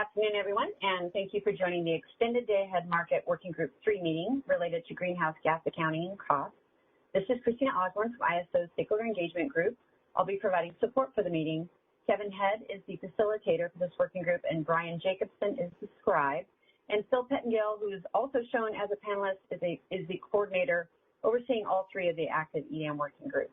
afternoon, everyone, and thank you for joining the Extended Day-Ahead Market Working Group 3 meeting related to greenhouse gas accounting and costs. This is Christina Osborne from ISO's Stakeholder Engagement Group. I'll be providing support for the meeting. Kevin Head is the facilitator for this working group, and Brian Jacobson is the scribe. And Phil Pettingale, who is also shown as a panelist, is the coordinator overseeing all three of the active EDAM working groups.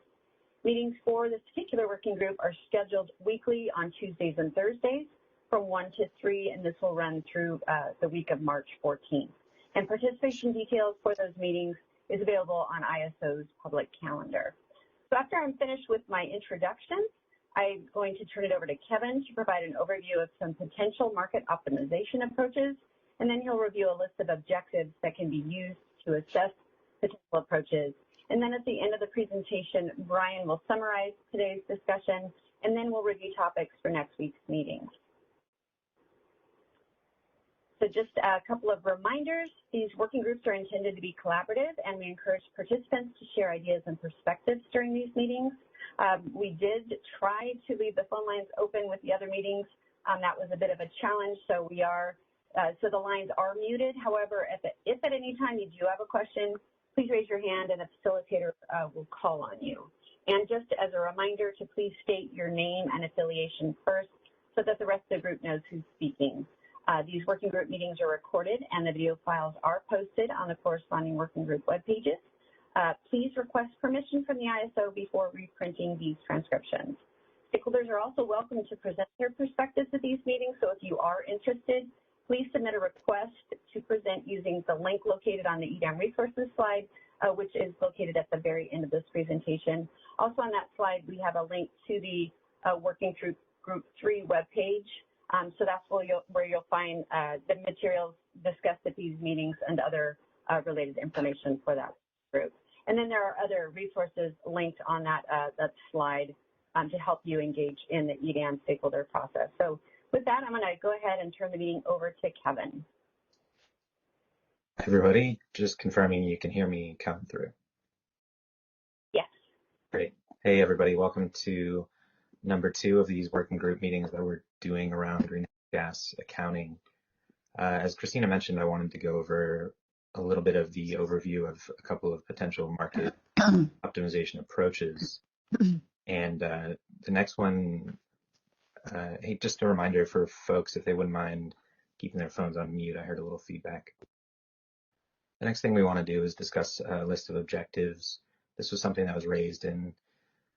Meetings for this particular working group are scheduled weekly on Tuesdays and Thursdays from 1 to 3, and this will run through the week of March 14th. And participation details for those meetings is available on ISO's public calendar. So after I'm finished with my introduction, I'm going to turn it over to Kevin to provide an overview of some potential market optimization approaches, and then he'll review a list of objectives that can be used to assess potential approaches. And then at the end of the presentation, Brian will summarize today's discussion, and then we'll review topics for next week's meeting. So just a couple of reminders. These working groups are intended to be collaborative, and we encourage participants to share ideas and perspectives during these meetings. We did try to leave the phone lines open with the other meetings. That was a bit of a challenge, so so the lines are muted. However, if at any time you do have a question, please raise your hand and a facilitator will call on you. And just as a reminder to please state your name and affiliation first so that the rest of the group knows who's speaking. These working group meetings are recorded and the video files are posted on the corresponding working group web pages. Please request permission from the ISO before reprinting these transcriptions. Stakeholders are also welcome to present their perspectives at these meetings, so if you are interested, please submit a request to present using the link located on the EDAM resources slide, which is located at the very end of this presentation. Also on that slide, we have a link to the Working Group 3 webpage. So that's where you'll find the materials discussed at these meetings and other related information for that group. And then there are other resources linked on that slide to help you engage in the EDAM stakeholder process. So with that, I'm going to go ahead and turn the meeting over to Kevin. Hi, everybody. Just confirming you can hear me come through. Yes. Great. Hey, everybody. Welcome to number 2 of these working group meetings that we're doing around greenhouse gas accounting. As Christina mentioned, I wanted to go over a little bit of the overview of a couple of potential market optimization approaches. And the next one, hey, just a reminder for folks, if they wouldn't mind keeping their phones on mute. I heard a little feedback. The next thing we want to do is discuss a list of objectives. This was something that was raised in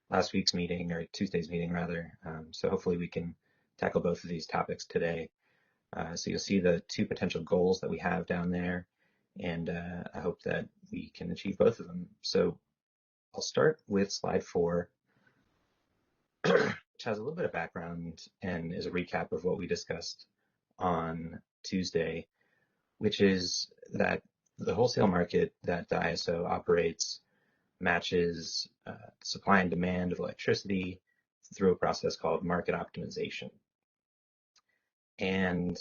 last week's meeting, or Tuesday's meeting rather. So hopefully we can tackle both of these topics today. So you'll see the 2 potential goals that we have down there, and I hope that we can achieve both of them. So I'll start with slide 4, which has a little bit of background and is a recap of what we discussed on Tuesday, which is that the wholesale market that the ISO operates matches supply and demand of electricity through a process called market optimization. And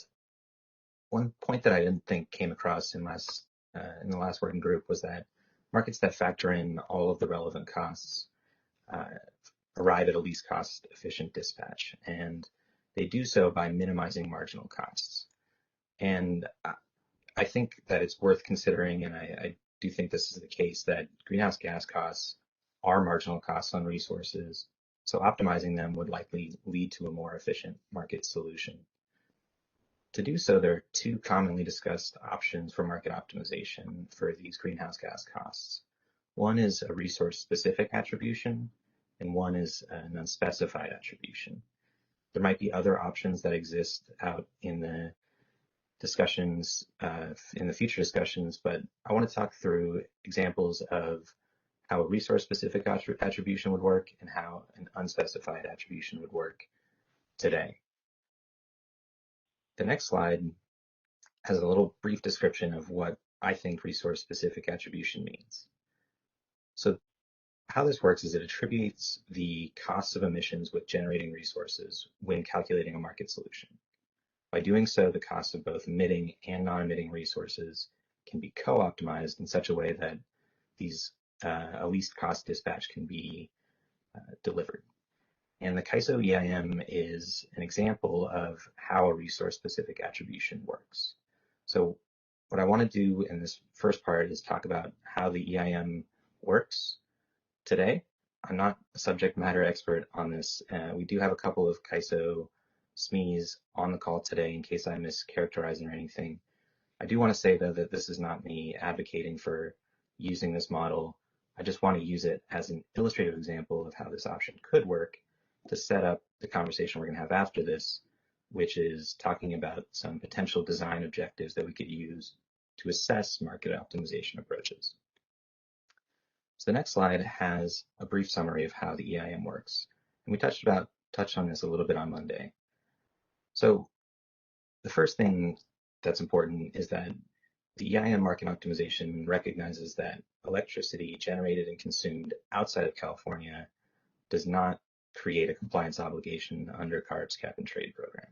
one point that I didn't think came across in the last working group was that markets that factor in all of the relevant costs arrive at a least cost efficient dispatch, and they do so by minimizing marginal costs. And I think that it's worth considering, and I do think this is the case, that greenhouse gas costs are marginal costs on resources, so optimizing them would likely lead to a more efficient market solution. To do so, there are 2 commonly discussed options for market optimization for these greenhouse gas costs. One is a resource-specific attribution, and one is an unspecified attribution. There might be other options that exist out in the discussions, in the future discussions, but I want to talk through examples of how a resource-specific attribution would work and how an unspecified attribution would work today. The next slide has a little brief description of what I think resource-specific attribution means. So how this works is it attributes the costs of emissions with generating resources when calculating a market solution. By doing so, the costs of both emitting and non-emitting resources can be co-optimized in such a way that a least cost dispatch can be delivered. And the KISO EIM is an example of how a resource-specific attribution works. So what I want to do in this first part is talk about how the EIM works today. I'm not a subject matter expert on this. We do have a couple of KISO SMEs on the call today in case I mischaracterize or anything. I do want to say, though, that this is not me advocating for using this model. I just want to use it as an illustrative example of how this option could work to set up the conversation we're going to have after this, which is talking about some potential design objectives that we could use to assess market optimization approaches. So the next slide has a brief summary of how the EIM works. And we touched on this a little bit on Monday. So the first thing that's important is that the EIM market optimization recognizes that electricity generated and consumed outside of California does not create a compliance obligation under CARB's cap and trade program.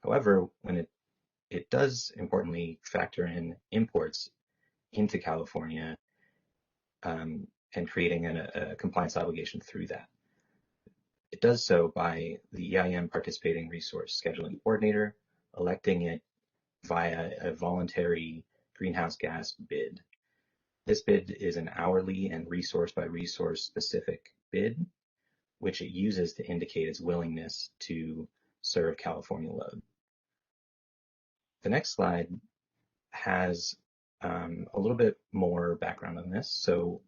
However, when it does importantly factor in imports into California and creating a compliance obligation through that. It does so by the EIM participating resource scheduling coordinator electing it via a voluntary greenhouse gas bid. This bid is an hourly and resource by resource specific bid, which it uses to indicate its willingness to serve California load. The next slide has a little bit more background on this. So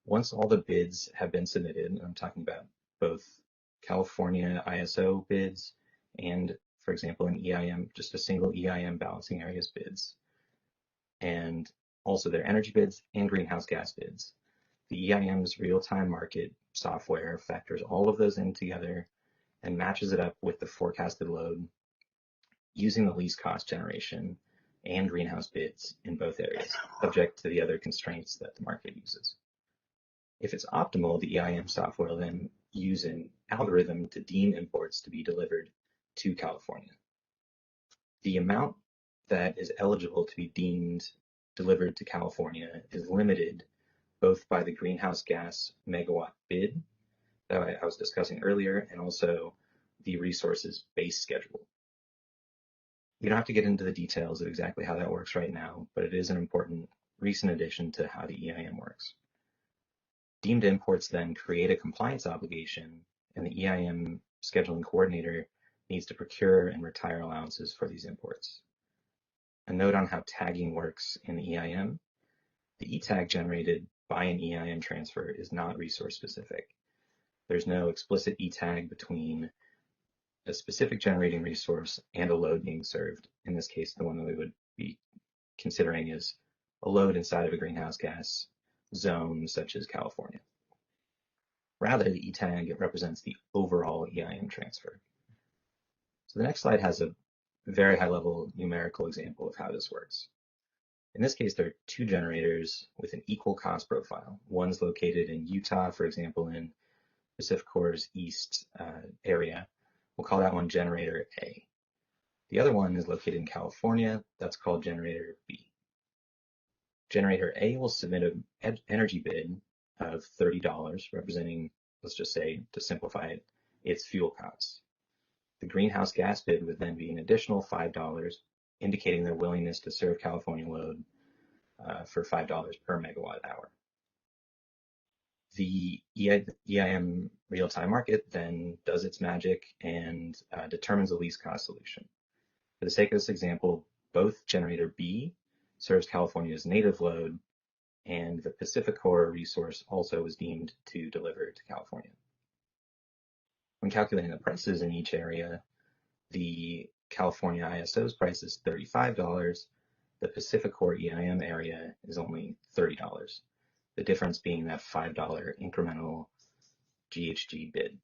once all the bids have been submitted, and I'm talking about both California ISO bids and, for example, an EIM, just a single EIM balancing areas bids, and also their energy bids and greenhouse gas bids. The EIM's real-time market software factors all of those in together and matches it up with the forecasted load using the least cost generation and greenhouse bids in both areas, subject to the other constraints that the market uses. If it's optimal, the EIM software will then use an algorithm to deem imports to be delivered to California. The amount that is eligible to be deemed delivered to California is limited both by the greenhouse gas megawatt bid that I was discussing earlier and also the resources base schedule. You don't have to get into the details of exactly how that works right now, but it is an important recent addition to how the EIM works. Deemed imports then create a compliance obligation, and the EIM scheduling coordinator needs to procure and retire allowances for these imports. A note on how tagging works in the EIM. The ETAG generated by an EIM transfer is not resource specific. There's no explicit ETAG between a specific generating resource and a load being served. In this case, the one that we would be considering is a load inside of a greenhouse gas zone such as California. Rather, the ETAG represents the overall EIM transfer. So the next slide has a very high-level numerical example of how this works. In this case, there are two generators with an equal cost profile. One's located in Utah, for example, in PacifiCorp's east area. We'll call that one generator A. The other one is located in California. That's called generator B. Generator A will submit an energy bid of $30, representing, let's just say, to simplify it, its fuel costs. The greenhouse gas bid would then be an additional $5, indicating their willingness to serve California load for $5 per megawatt hour. The EIM real-time market then does its magic and determines the least cost solution. For the sake of this example, both generator B serves California's native load, and the PacifiCorp resource also is deemed to deliver to California. When calculating the prices in each area, the California ISO's price is $35. The PacifiCorp EIM area is only $30. The difference being that $5 incremental GHG bid.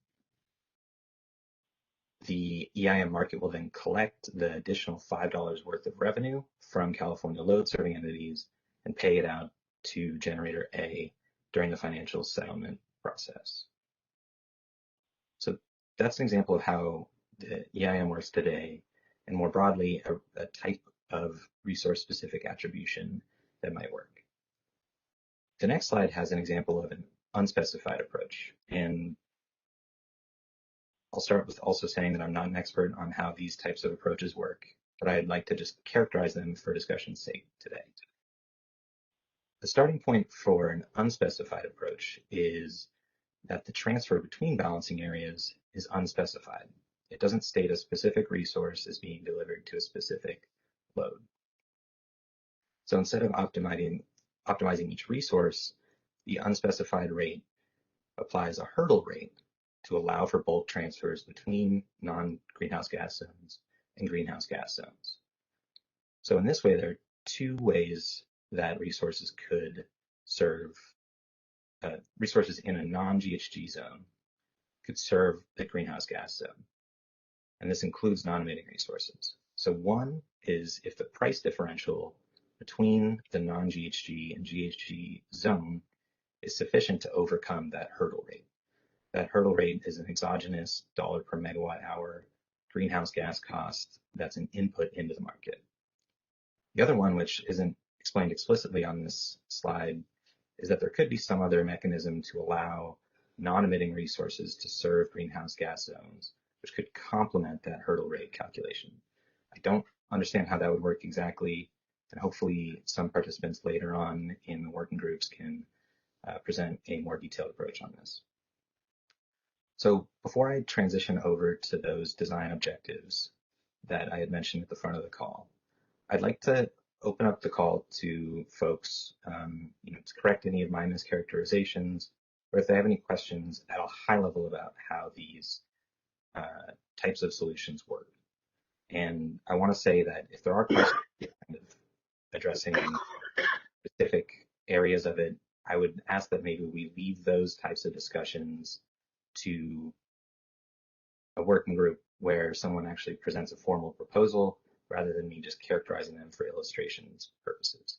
The EIM market will then collect the additional $5 worth of revenue from California load serving entities and pay it out to generator A during the financial settlement process. So that's an example of how the EIM works today, and more broadly, a type of resource-specific attribution that might work. The next slide has an example of an unspecified approach, and I'll start with also saying that I'm not an expert on how these types of approaches work, but I'd like to just characterize them for discussion's sake today. The starting point for an unspecified approach is that the transfer between balancing areas is unspecified. It doesn't state a specific resource is being delivered to a specific load. So instead of optimizing each resource, the unspecified rate applies a hurdle rate to allow for bulk transfers between non-greenhouse gas zones and greenhouse gas zones. So in this way, there are two ways that resources could serve, resources in a non-GHG zone could serve the greenhouse gas zone. And this includes non-emitting resources. So one is if the price differential between the non-GHG and GHG zone is sufficient to overcome that hurdle rate. That hurdle rate is an exogenous dollar per megawatt hour greenhouse gas cost that's an input into the market. The other one, which isn't explained explicitly on this slide, is that there could be some other mechanism to allow non-emitting resources to serve greenhouse gas zones, which could complement that hurdle rate calculation. I don't understand how that would work exactly, and hopefully some participants later on in the working groups can present a more detailed approach on this. So before I transition over to those design objectives that I had mentioned at the front of the call, I'd like to open up the call to folks to correct any of my mischaracterizations, or if they have any questions at a high level about how these types of solutions work. And I want to say that if there are questions kind of addressing specific areas of it, I would ask that maybe we leave those types of discussions to a working group where someone actually presents a formal proposal rather than me just characterizing them for illustrations purposes.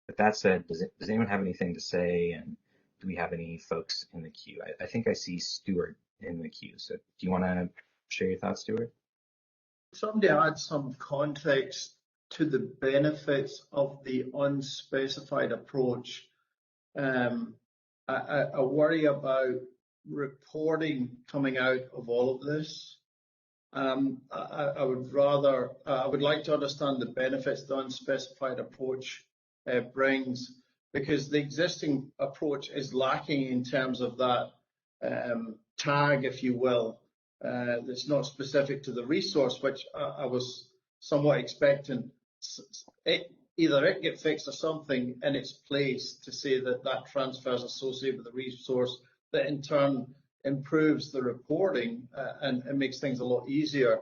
With that said, does anyone have anything to say, and do we have any folks in the queue? I think I see Stuart in the queue. So do you want to share your thoughts, Stuart? Somebody add some context to the benefits of the unspecified approach. I worry about reporting coming out of all of this. I would like to understand the benefits the unspecified approach brings, because the existing approach is lacking in terms of that tag, if you will, that's not specific to the resource, which I was somewhat expecting either it get fixed or something in its place to say that that transfer is associated with the resource, that in turn improves the reporting and makes things a lot easier.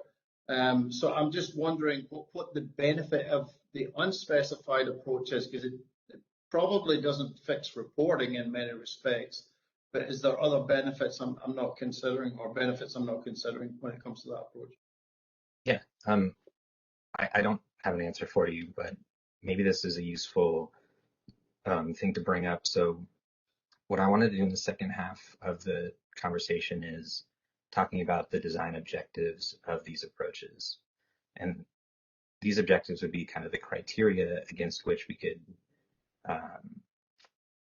So I'm just wondering what the benefit of the unspecified approach is, because it probably doesn't fix reporting in many respects, but is there other benefits I'm not considering, or benefits I'm not considering when it comes to that approach? Yeah, I don't have an answer for you, but maybe this is a useful thing to bring up. So what I wanted to do in the second half of the conversation is talking about the design objectives of these approaches. And these objectives would be kind of the criteria against which we could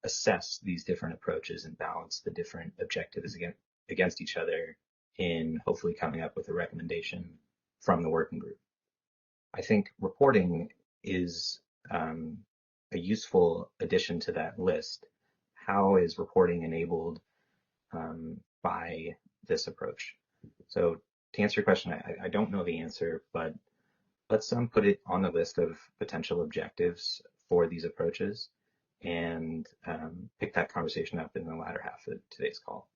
assess these different approaches and balance the different objectives against each other in hopefully coming up with a recommendation from the working group. I think reporting is a useful addition to that list. How is reporting enabled by this approach? So to answer your question, I don't know the answer, but let's put it on the list of potential objectives for these approaches and pick that conversation up in the latter half of today's call.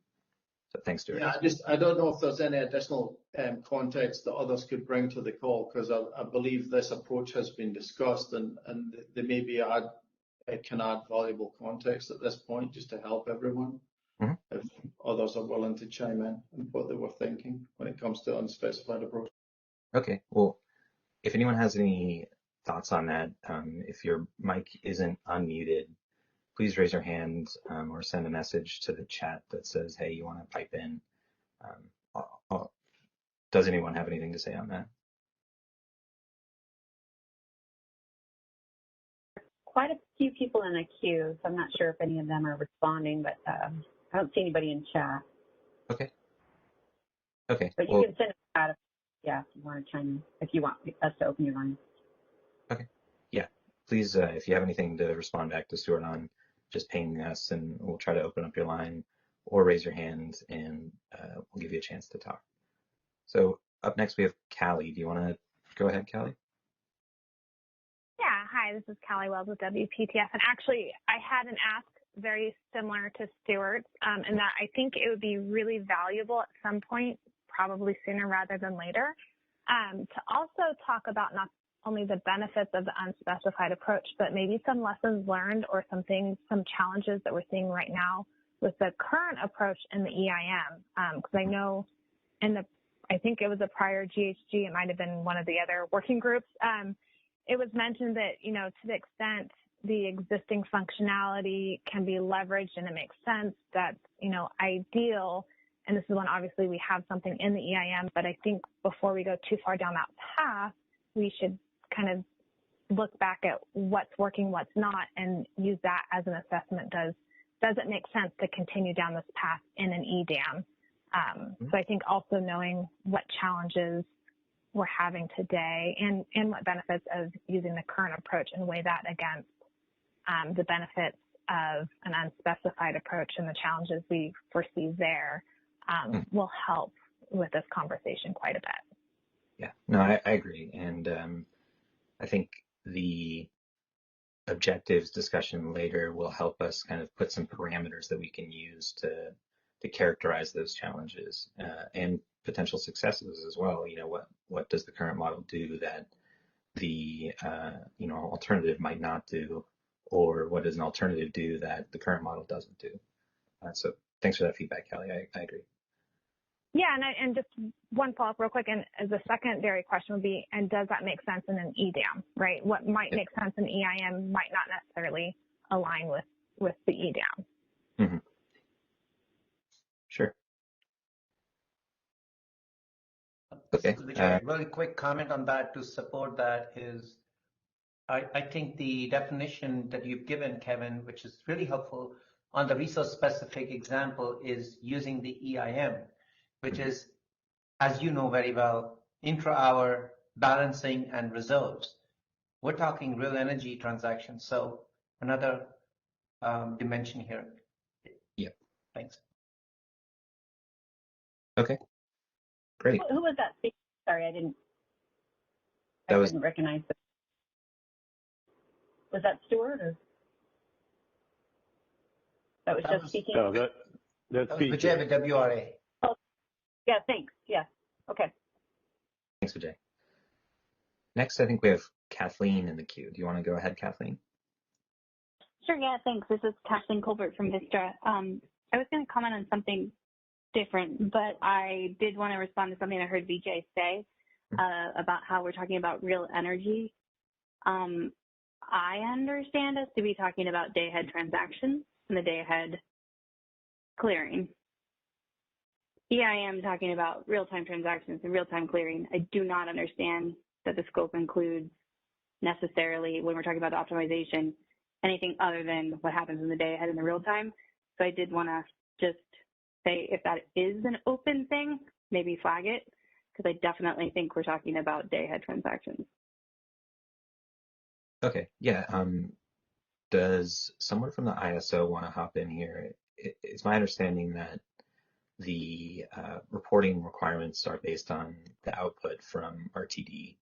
So thanks, Stuart. Yeah, I don't know if there's any additional context that others could bring to the call, because I believe this approach has been discussed, and they maybe can add valuable context at this point just to help everyone. Mm-hmm. If others are willing to chime in on what they were thinking when it comes to unspecified approach. Okay, well, if anyone has any thoughts on that, if your mic isn't unmuted, please raise your hand or send a message to the chat that says, hey, you want to pipe in. Does anyone have anything to say on that? Quite a few people in the queue, so I'm not sure if any of them are responding, but I don't see anybody in chat. Okay. Okay. But you can send it out if you want to chime in, if you want us to open your line. Okay. Yeah. Please, if you have anything to respond back to Stuart on, just ping us and we'll try to open up your line or raise your hand and we'll give you a chance to talk. So up next we have Callie. Do you want to go ahead, Callie? Yeah, hi, this is Callie Wells with WPTF. And actually, I had an ask very similar to Stuart's, in that I think it would be really valuable at some point, probably sooner rather than later, to also talk about not only the benefits of the unspecified approach, but maybe some lessons learned or some challenges that we're seeing right now with the current approach in the EIM. Because I know I think it was a prior GHG, it might have been one of the other working groups, it was mentioned that, to the extent the existing functionality can be leveraged and it makes sense, that's, ideal. And this is when obviously we have something in the EIM, but I think before we go too far down that path, we should kind of look back at what's working, what's not, and use that as an assessment. Does it make sense to continue down this path in an EDAM? So I think also knowing what challenges we're having today and what benefits of using the current approach and weigh that against the benefits of an unspecified approach and the challenges we foresee there will help with this conversation quite a bit. Yeah, no, I agree. And I think the objectives discussion later will help us kind of put some parameters that we can use to characterize those challenges and potential successes as well. What does the current model do that the alternative might not do, or what does an alternative do that the current model doesn't do? So thanks for that feedback, Callie. I agree. Yeah, and just one follow-up real quick, and as a secondary question would be, and does that make sense in an EDAM, right? What might make sense in EIM might not necessarily align with the EDAM. Mm-hmm. Sure. Okay. A really quick comment on that to support that is, I think the definition that you've given, Kevin, which is really helpful on the resource-specific example, is using the EIM, which is, as you know very well, intra-hour balancing and reserves. We're talking real energy transactions, so another dimension here. Yep. Thanks. Okay. Great. Who was that speaking? Sorry, I didn't recognize it. Was that Stuart or? That was just speaking? No, that's Vijay with WRA. Oh, yeah, thanks. Yeah, okay. Thanks, Vijay. Next, I think we have Kathleen in the queue. Do you want to go ahead, Kathleen? Sure, yeah, thanks. This is Kathleen Colbert from Vistra. I was going to comment on something different, but I did want to respond to something I heard Vijay say about how we're talking about real energy. I understand us to be talking about day-ahead transactions and the day-ahead clearing. EIM talking about real-time transactions and real-time clearing. I do not understand that the scope includes necessarily, when we're talking about optimization, anything other than what happens in the day ahead in the real time. So I did want to just say, if that is an open thing, maybe flag it, because I definitely think we're talking about day ahead transactions. Okay. Yeah. Does someone from the ISO want to hop in here? It's my understanding that the reporting requirements are based on the output from RTD,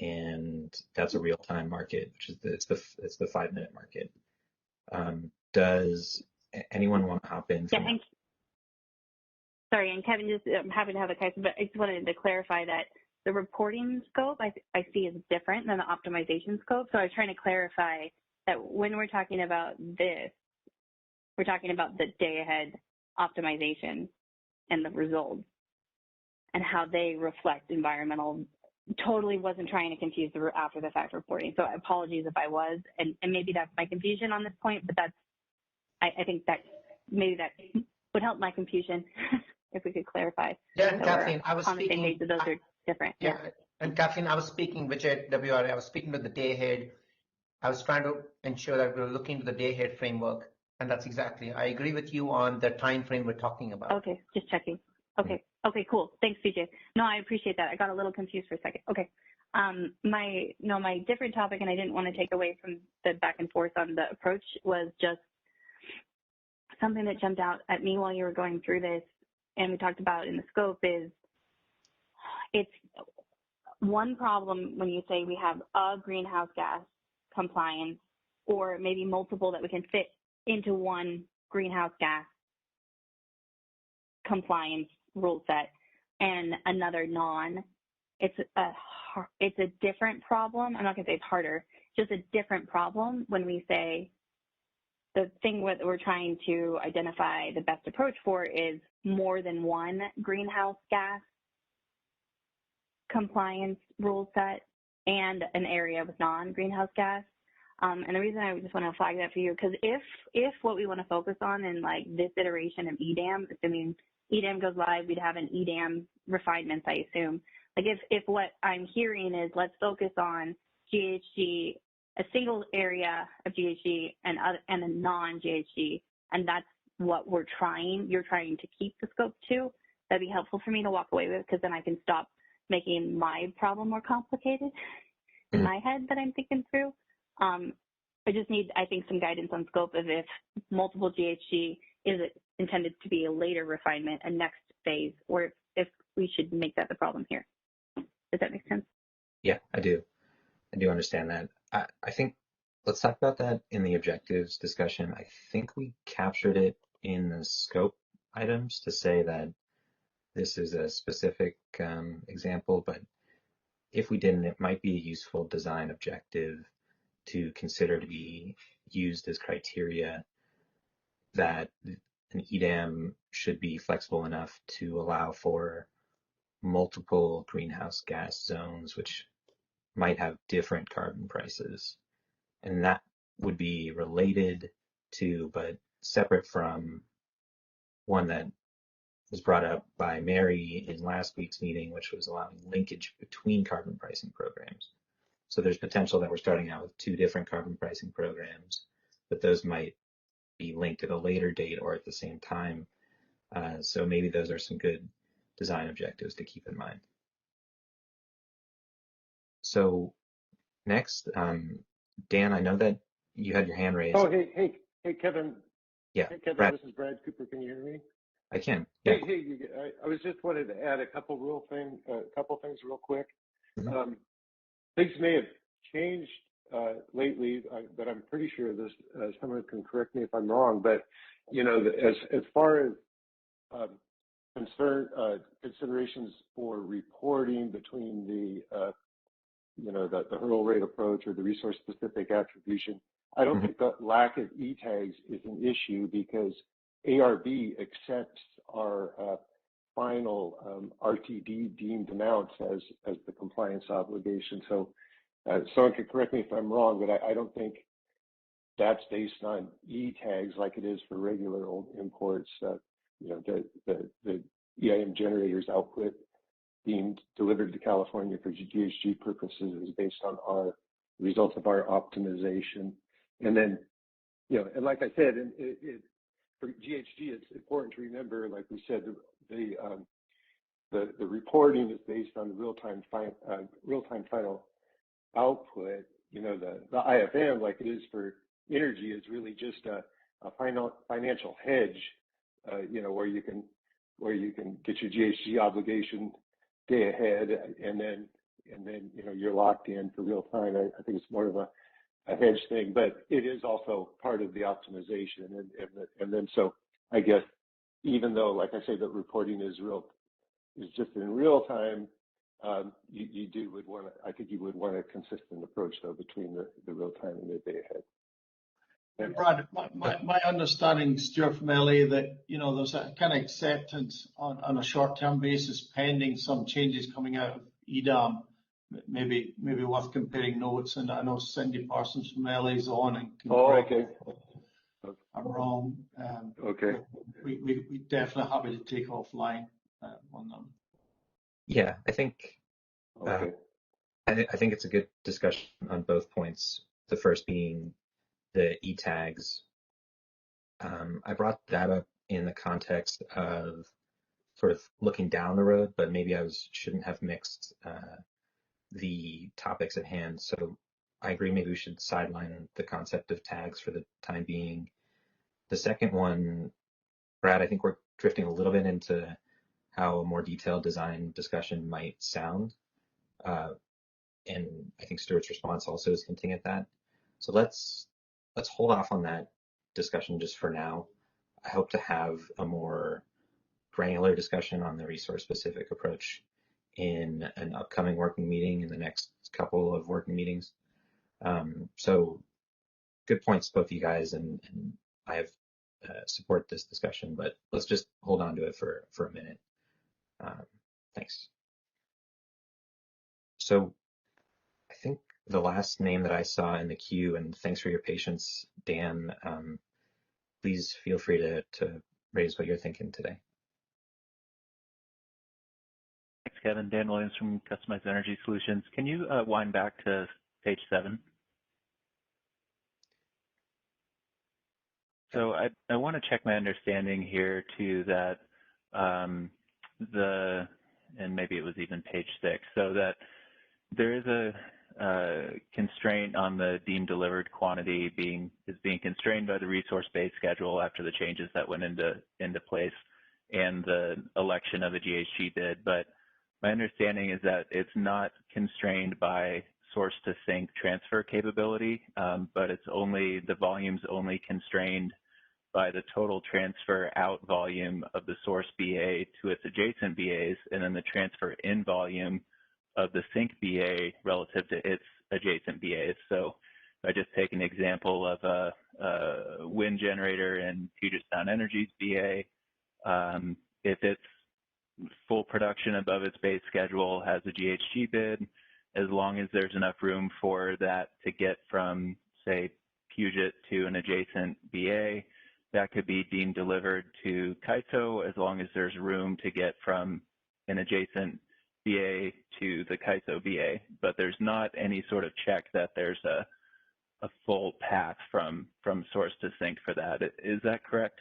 and that's a real-time market, which is it's the 5-minute market. Does anyone want to hop in? Yeah, sorry, and Kevin, I'm happy to have a question, but I just wanted to clarify that the reporting scope I see is different than the optimization scope. So I was trying to clarify that when we're talking about this, we're talking about the day-ahead optimization and the results and how they reflect environmental. Totally wasn't trying to confuse the after-the-fact reporting. So apologies if I was, and maybe that's my confusion on this point, but I think that maybe that would help my confusion if we could clarify. Yeah, and Kathleen, I was on the same speaking. page, so those are different. Yeah, and Kathleen, I was speaking, which at WRA, I was speaking to the day ahead. I was trying to ensure that we were looking to the day ahead framework, and that's exactly. I agree with you on the time frame we're talking about. Okay, just checking. Okay, Okay, cool. Thanks, CJ. No, I appreciate that. I got a little confused for a second. Okay. My different topic, and I didn't want to take away from the back and forth on the approach, was just something that jumped out at me while you were going through this, and we talked about in the scope, is it's one problem when you say we have a greenhouse gas compliance, or maybe multiple that we can fit into one greenhouse gas compliance rule set and another non. It's a different problem. I'm not going to say it's harder, just a different problem when we say the thing that we're trying to identify the best approach for is more than one greenhouse gas compliance rule set and an area with non-greenhouse gas. And the reason I just want to flag that for you, because if what we want to focus on in like this iteration of EDAM, assuming EDAM goes live, we'd have an EDAM refinements, I assume. Like if what I'm hearing is let's focus on GHG, a single area of GHG and a non-GHG, and that's what you're trying to keep the scope to, that'd be helpful for me to walk away with, because then I can stop making my problem more complicated in my head that I'm thinking through. I just need, I think, some guidance on scope of if multiple GHG is intended to be a later refinement, a next phase, or if we should make that the problem here. Does that make sense? Yeah, I do understand that. I think let's talk about that in the objectives discussion. I think we captured it in the scope items to say that this is a specific example, but if we didn't, it might be a useful design objective to consider to be used as criteria that an EDAM should be flexible enough to allow for multiple greenhouse gas zones, which might have different carbon prices. And that would be related to, but separate from, one that was brought up by Mary in last week's meeting, which was allowing linkage between carbon pricing programs. So there's potential that we're starting out with two different carbon pricing programs, but those might be linked at a later date or at the same time. So maybe those are some good design objectives to keep in mind. So next, Dan, I know that you had your hand raised. Oh, hey, Kevin. Yeah, hey, Kevin, Brad. This is Brad Cooper. Can you hear me? I can. Yeah. Hey, I was just wanted to add a couple things real quick. Mm-hmm. Things may have changed lately, but I'm pretty sure this. Someone can correct me if I'm wrong. But you know, as far as considerations for reporting between the the hurdle rate approach or the resource specific attribution, I don't think the lack of ETAGs is an issue because ARB accepts our final RTD deemed amounts as the compliance obligation. So someone could correct me if I'm wrong, but I don't think that's based on ETAGs like it is for regular old imports. The EIM generators output being delivered to California for GHG purposes is based on our results of our optimization. And then, and like I said, for GHG, it's important to remember, like we said, the reporting is based on the real-time final output. The IFM, like it is for energy, is really just a financial hedge, where you can get your GHG obligation day ahead, and then you're locked in for real time. I think it's more of a hedge thing, but it is also part of the optimization. And then so I guess even though, like I say, the reporting is just in real time, I think you would want a consistent approach though between the real time and the day ahead. And Brad, my understanding, Stuart, from LA, that there's a kind of acceptance on a short-term basis pending some changes coming out of EDAM. Maybe worth comparing notes. And I know Cindy Parsons from LA is on and can correct me if I'm wrong. Okay. We definitely happy to take offline on them. Yeah, I think. Okay. I think it's a good discussion on both points. The first being the ETAGs. I brought that up in the context of sort of looking down the road, but maybe I shouldn't have mixed the topics at hand. So I agree, maybe we should sideline the concept of tags for the time being. The second one, Brad, I think we're drifting a little bit into how a more detailed design discussion might sound. And I think Stuart's response also is hinting at that. So let's hold off on that discussion just for now. I hope to have a more granular discussion on the resource-specific approach in an upcoming working meeting in the next couple of working meetings. So good points, both of you guys, and I have support this discussion, but let's just hold on to it for a minute. Thanks. So I think the last name that I saw in the queue, and thanks for your patience, Dan, please feel free to raise what you're thinking today. Thanks, Kevin. Dan Williams from Customized Energy Solutions. Can you wind back to page 7? So I want to check my understanding here too that and maybe it was even page 6, so that there is a constraint on the deemed delivered quantity being constrained by the resource-based schedule after the changes that went into place and the election of a GHG bid. But my understanding is that it's not constrained by source to sink transfer capability, but it's only the volume's only constrained by the total transfer out volume of the source BA to its adjacent BAs, and then the transfer in volume of the sink BA relative to its adjacent BAs. So if I just take an example of a wind generator in Puget Sound Energy's BA, if its full production above its base schedule has a GHG bid, as long as there's enough room for that to get from, say, Puget to an adjacent BA, that could be deemed delivered to CAISO as long as there's room to get from an adjacent BA to the CAISO BA. But there's not any sort of check that there's a full path from source to sink for that. Is that correct?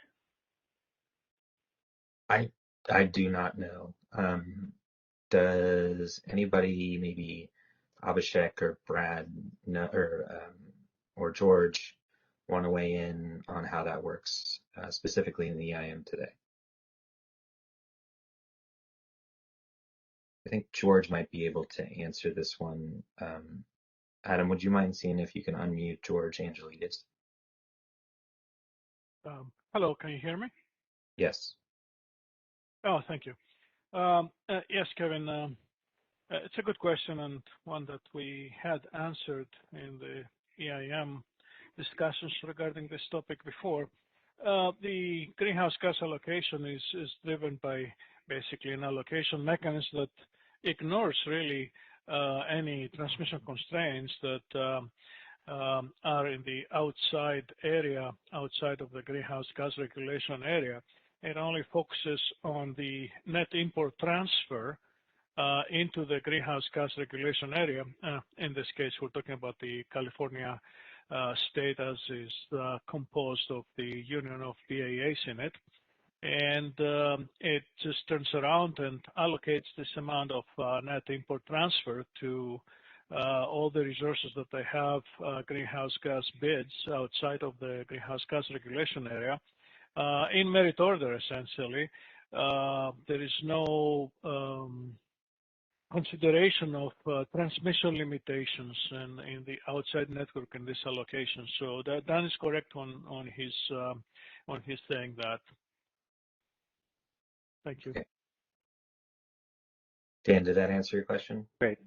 I do not know. Does anybody, maybe Abhishek or Brad or George, want to weigh in on how that works specifically in the EIM today? I think George might be able to answer this one. Adam, would you mind seeing if you can unmute George Angelides? Hello, can you hear me? Yes. Oh, thank you. Yes, Kevin, it's a good question and one that we had answered in the EIM discussions regarding this topic before. The greenhouse gas allocation is driven by basically an allocation mechanism that ignores really any transmission constraints that are in the outside area, outside of the greenhouse gas regulation area. It only focuses on the net import transfer into the greenhouse gas regulation area. In this case, we're talking about the California state, as is composed of the union of BAAs in it. And it just turns around and allocates this amount of net import transfer to all the resources that they have greenhouse gas bids outside of the greenhouse gas regulation area in merit order, essentially. There is no consideration of transmission limitations in the outside network in this allocation. So Dan is correct on his saying that. Thank you. Okay. Dan, did that answer your question? Great.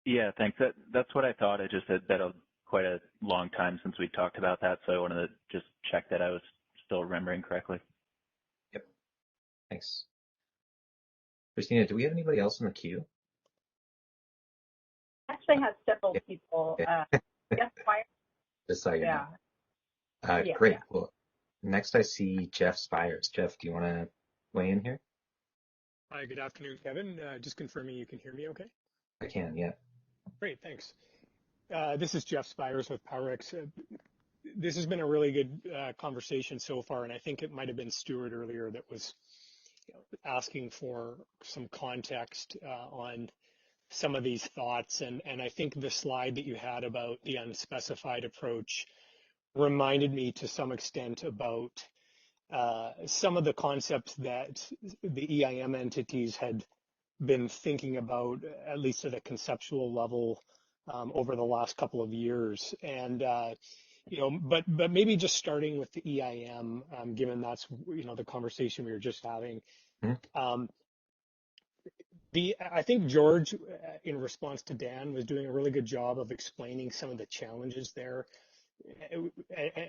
Yeah, thanks. That's what I thought. I just had been quite a long time since we talked about that, so I wanted to just check that I was still remembering correctly. Yep. Thanks. Christina, do we have anybody else in the queue? Actually have several people. Yes, Spies. Just so you know. Yeah. Great. Well, next I see Jeff Spies. Jeff, do you want to weigh in here? Hi, good afternoon, Kevin. Just confirming you can hear me okay? I can, yeah. Great, thanks. This is Jeff Spies with PowerX. This has been a really good conversation so far, and I think it might have been Stuart earlier that was asking for some context on some of these thoughts. And I think the slide that you had about the unspecified approach reminded me to some extent about some of the concepts that the EIM entities had been thinking about, at least at a conceptual level, over the last couple of years. And but maybe just starting with the EIM, given that's the conversation we were just having. Mm-hmm. I think George, in response to Dan, was doing a really good job of explaining some of the challenges there.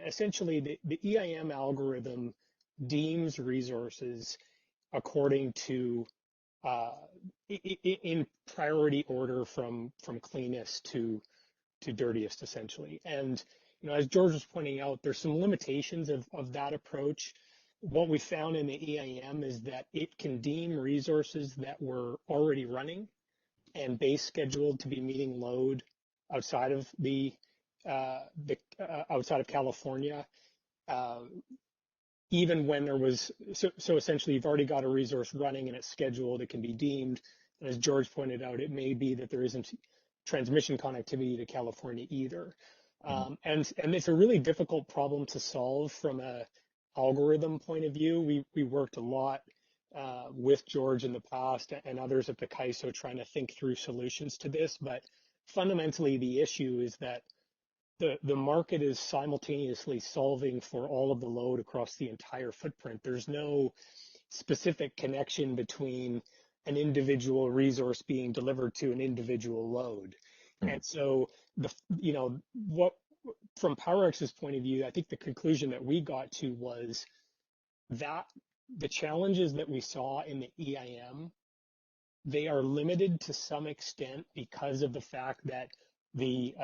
Essentially, the EIM algorithm deems resources according to in priority order from cleanest to dirtiest, essentially. And as George was pointing out, there's some limitations of that approach. What we found in the EIM is that it can deem resources that were already running and base scheduled to be meeting load outside of outside of California, even when there was, so essentially you've already got a resource running and it's scheduled, it can be deemed. And as George pointed out, it may be that there isn't transmission connectivity to California either. And it's a really difficult problem to solve from a algorithm point of view. We worked a lot with George in the past and others at the CAISO trying to think through solutions to this, but fundamentally the issue is that the market is simultaneously solving for all of the load across the entire footprint. There's no specific connection between an individual resource being delivered to an individual load. And so from PowerX's point of view, I think the conclusion that we got to was that the challenges that we saw in the EIM, they are limited to some extent because of the fact that the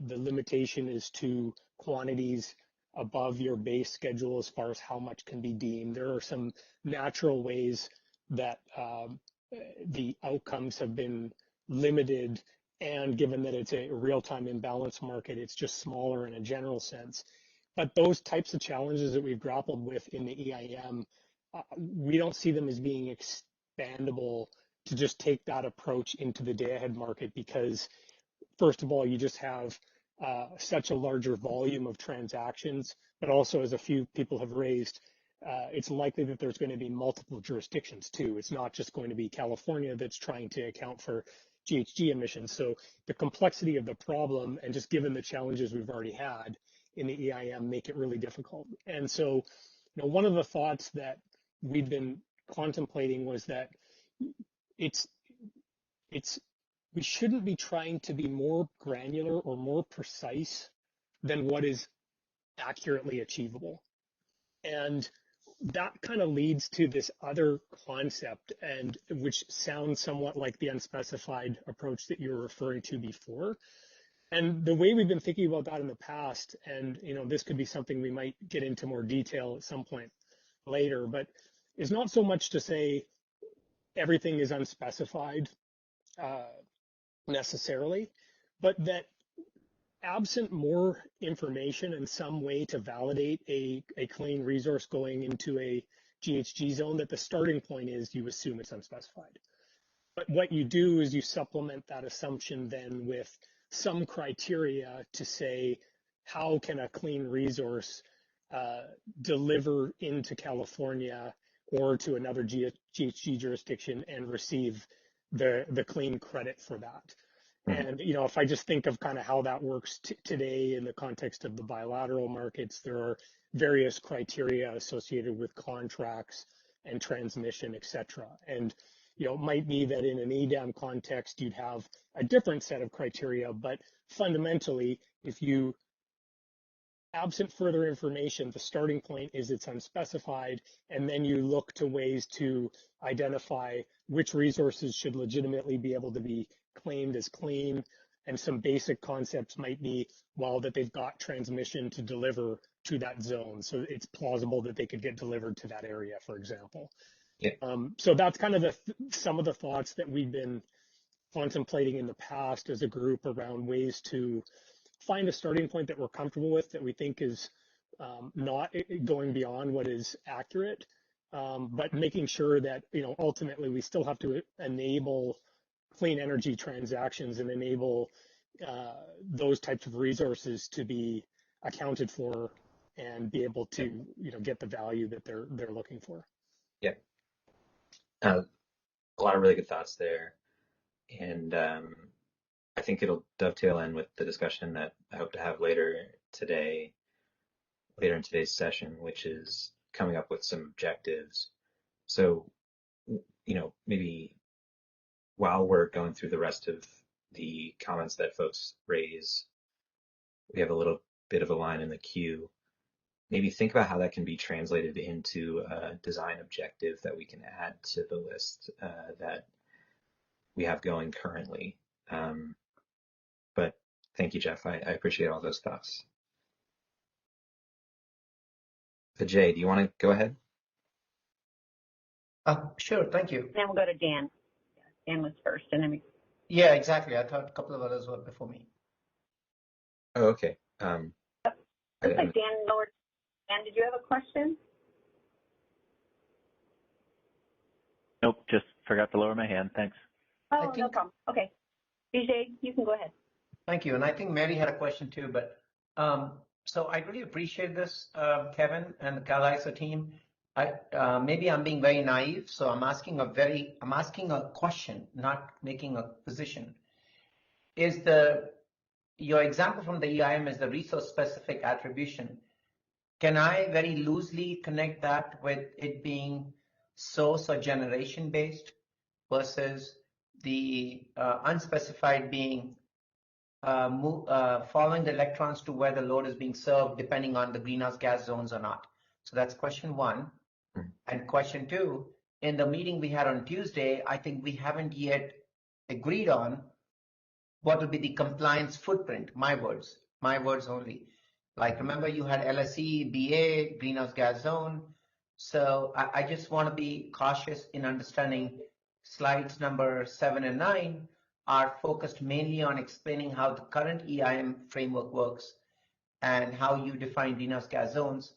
limitation is to quantities above your base schedule as far as how much can be deemed. There are some natural ways that the outcomes have been limited, and given that it's a real-time imbalance market, it's just smaller in a general sense. But those types of challenges that we've grappled with in the EIM, we don't see them as being expandable to just take that approach into the day-ahead market, because first of all, you just have such a larger volume of transactions, but also, as a few people have raised, it's likely that there's going to be multiple jurisdictions too. It's not just going to be California that's trying to account for GHG emissions. So the complexity of the problem, and just given the challenges we've already had in the EIM, make it really difficult. And so, one of the thoughts that we've been contemplating was that we shouldn't be trying to be more granular or more precise than what is accurately achievable. And that kind of leads to this other concept, and which sounds somewhat like the unspecified approach that you were referring to before. And the way we've been thinking about that in the past, and this could be something we might get into more detail at some point later, but is not so much to say everything is unspecified necessarily, but that absent more information and some way to validate a clean resource going into a GHG zone, that the starting point is you assume it's unspecified. But what you do is you supplement that assumption then with some criteria to say, how can a clean resource deliver into California or to another GHG jurisdiction and receive the clean credit for that? And, if I just think of kind of how that works today in the context of the bilateral markets, there are various criteria associated with contracts and transmission, et cetera. And, it might be that in an EDAM context, you'd have a different set of criteria, but fundamentally, if you absent further information, the starting point is it's unspecified, and then you look to ways to identify which resources should legitimately be able to be claimed as clean. And some basic concepts might be, well, that they've got transmission to deliver to that zone. So it's plausible that they could get delivered to that area, for example. Yeah. So that's kind of some of the thoughts that we've been contemplating in the past as a group around ways to find a starting point that we're comfortable with, that we think is not going beyond what is accurate, but making sure that, ultimately we still have to enable clean energy transactions and enable those types of resources to be accounted for and be able to, get the value that they're looking for. Yeah. A lot of really good thoughts there. And I think it'll dovetail in with the discussion that I hope to have later in today's session, which is coming up with some objectives. So, maybe while we're going through the rest of the comments that folks raise, we have a little bit of a line in the queue. Maybe think about how that can be translated into a design objective that we can add to the list that we have going currently. But thank you, Jeff. I appreciate all those thoughts. Ajay, do you want to go ahead? Sure, thank you. Then we'll go to Dan. Dan was first, and then we. Yeah, exactly. I thought a couple of others were before me. Oh, okay. Looks like Dan lowered. Dan, did you have a question? Nope, just forgot to lower my hand. Thanks. Oh, no problem. Okay. Vijay, you can go ahead. Thank you. And I think Mary had a question too, but so I really appreciate this, Kevin and the CalISO team. Maybe I'm being very naive, so I'm asking a question, not making a position. Is your example from the EIM is the resource specific attribution. Can I very loosely connect that with it being source or generation based versus the unspecified being following the electrons to where the load is being served depending on the greenhouse gas zones or not? So that's question one. And question two, in the meeting we had on Tuesday, I think we haven't yet agreed on what will be the compliance footprint, my words only. Like, remember you had LSE, BA, greenhouse gas zone. So I just want to be cautious in understanding slides number 7 and 9 are focused mainly on explaining how the current EIM framework works and how you define greenhouse gas zones,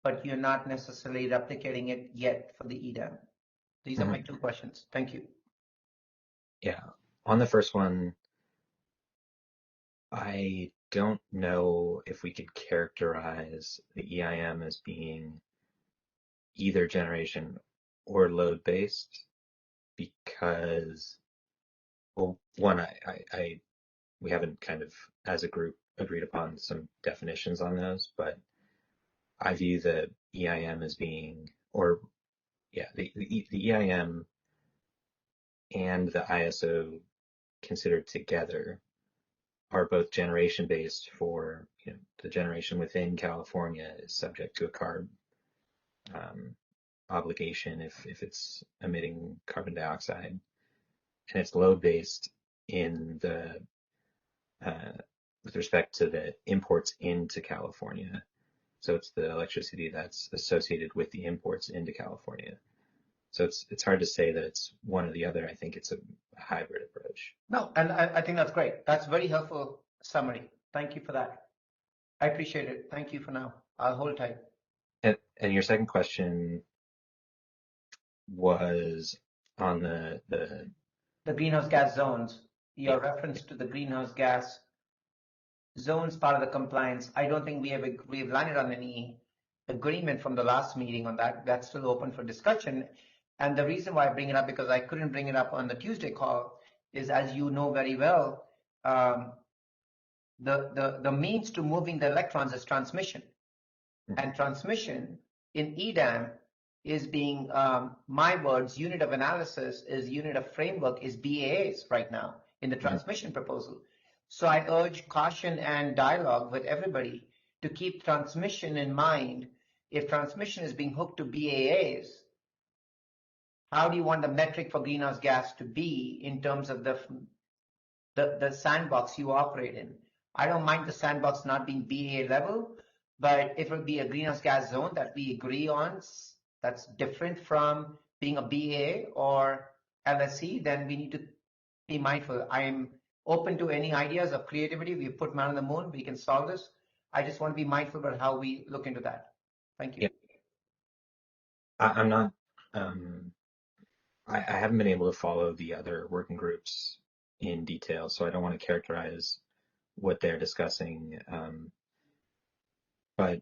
but you're not necessarily replicating it yet for the EDAM. These are my two questions. Thank you. Yeah, on the first one, I don't know if we could characterize the EIM as being either generation or load-based because, well, one, we haven't kind of, as a group, agreed upon some definitions on those, but I view the EIM as being, the EIM and the ISO considered together are both generation based for, the generation within California is subject to a CARB obligation if it's emitting carbon dioxide, and it's load based in the with respect to the imports into California. So it's the electricity that's associated with the imports into California. So it's hard to say that it's one or the other. I think it's a hybrid approach. No, and I think that's great. That's very helpful summary. Thank you for that. I appreciate it. Thank you for now. I'll hold tight. And your second question was on the greenhouse gas zones. Your reference to the greenhouse gas zones part of the compliance. I don't think we've landed on any agreement from the last meeting on that. That's still open for discussion. And the reason why I bring it up, because I couldn't bring it up on the Tuesday call, is, as you know very well, the means to moving the electrons is transmission. And transmission in EDAM is being, my words, unit of analysis is unit of framework is BAAs right now in the transmission proposal. So I urge caution and dialogue with everybody to keep transmission in mind. If transmission is being hooked to BAAs, how do you want the metric for greenhouse gas to be in terms of the sandbox you operate in? I don't mind the sandbox not being BAA level, but if it would be a greenhouse gas zone that we agree on, that's different from being a BAA or LSE, then we need to be mindful. I am open to any ideas of creativity. We put man on the moon. We can solve this. I just want to be mindful about how we look into that. Thank you. Yeah. I'm not, I haven't been able to follow the other working groups in detail, so I don't want to characterize what they're discussing. But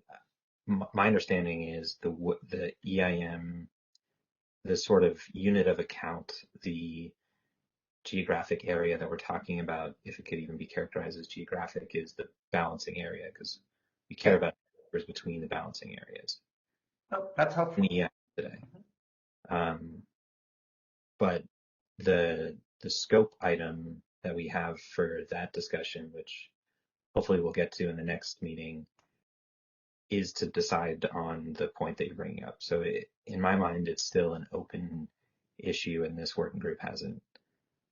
my understanding is the EIM, the sort of unit of account, the geographic area that we're talking about, if it could even be characterized as geographic, is the balancing area, because we care about numbers between the balancing areas. Oh, that's helpful. Yeah, today. But the scope item that we have for that discussion, which hopefully we'll get to in the next meeting, is to decide on the point that you're bringing up. So in my mind, it's still an open issue, and this working group hasn't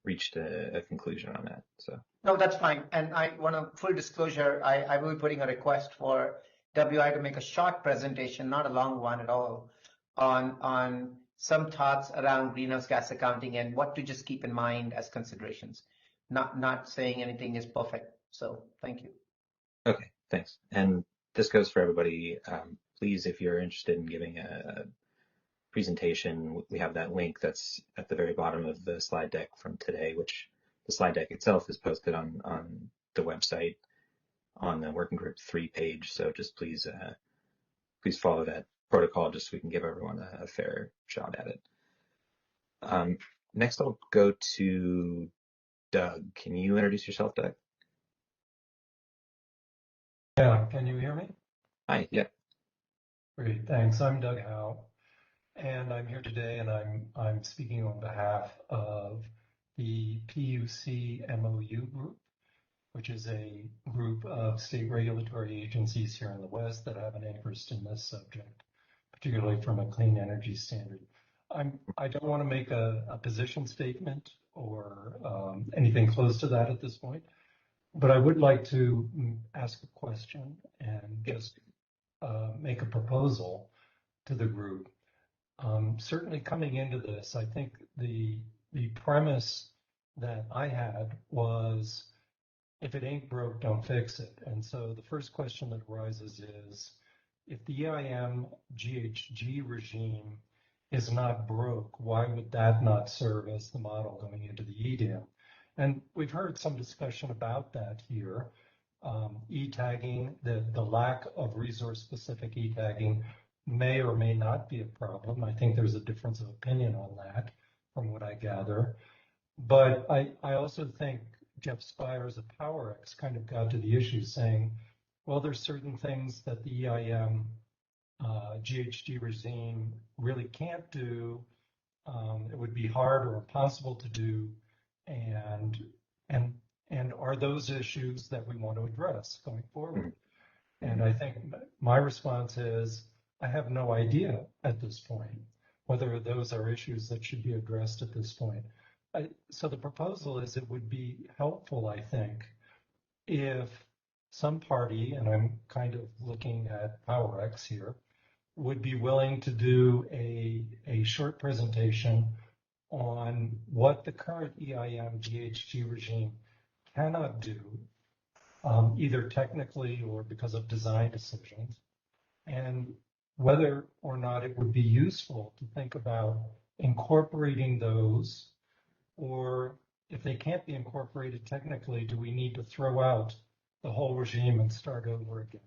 reached a conclusion on that. So no, that's fine. And I want a full disclosure. I will be putting a request for WI to make a short presentation, not a long one at all, on some thoughts around greenhouse gas accounting and what to just keep in mind as considerations. Not saying anything is perfect. So thank you. Okay, thanks. And this goes for everybody. Please, if you're interested in giving a presentation, we have that link that's at the very bottom of the slide deck from today, which the slide deck itself is posted on the website on the working group 3 page. So just please follow that protocol just so we can give everyone a fair shot at it. Next, I'll go to Doug. Can you introduce yourself, Doug? Yeah, can you hear me? Hi, yeah. Great, thanks. I'm Doug Howe, and I'm here today, and I'm speaking on behalf of the PUC MOU group, which is a group of state regulatory agencies here in the West that have an interest in this subject, particularly from a clean energy standard. I don't want to make a position statement or anything close to that at this point, but I would like to ask a question and just make a proposal to the group. Certainly coming into this, I think the premise that I had was, if it ain't broke, don't fix it. And so the first question that arises is, if the EIM GHG regime is not broke, why would that not serve as the model going into the EDAM? And we've heard some discussion about that here. E-tagging, the lack of resource-specific e-tagging may or may not be a problem. I think there's a difference of opinion on that from what I gather. But I also think Jeff Spies of PowerX kind of got to the issue saying, well, there's certain things that the EIM GHG regime really can't do. It would be hard or impossible to do. And are those issues that we want to address going forward? And I think my response is, I have no idea at this point whether those are issues that should be addressed at this point. So the proposal is, it would be helpful, I think, if some party, and I'm kind of looking at PowerX here, would be willing to do a short presentation on what the current EIM GHG regime cannot do, either technically or because of design decisions, and whether or not it would be useful to think about incorporating those, or if they can't be incorporated technically, do we need to throw out the whole regime and start over again?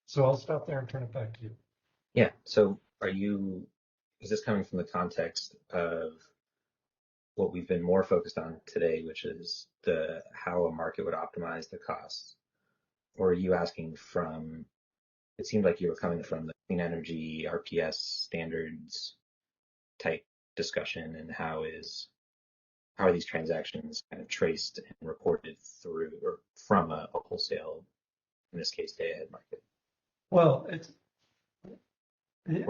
So I'll stop there and turn it back to you. Yeah, so is this coming from the context of what we've been more focused on today, which is how a market would optimize the costs? Or are you asking from, it seemed like you were coming from the clean energy RPS standards type discussion, and how are these transactions kind of traced and reported through or from a wholesale, in this case, day-ahead market? Well,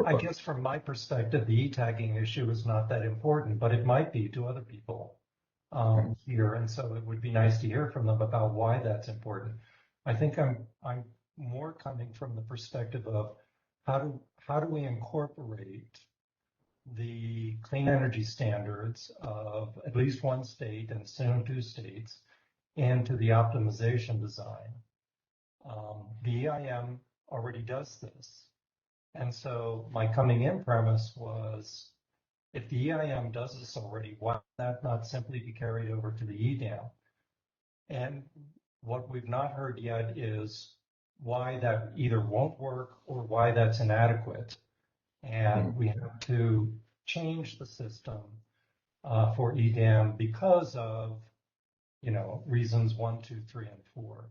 I guess from my perspective, the e-tagging issue is not that important, but it might be to other people here. And so it would be nice to hear from them about why that's important. I think I'm more coming from the perspective of how do we incorporate the clean energy standards of at least one state and soon 2 states into the optimization design. The EIM already does this. And so my coming in premise was, if the EIM does this already, why that not simply be carried over to the EDAM? And what we've not heard yet is why that either won't work or why that's inadequate. And we have to change the system for EDAM because of, reasons 1, 2, 3, and 4.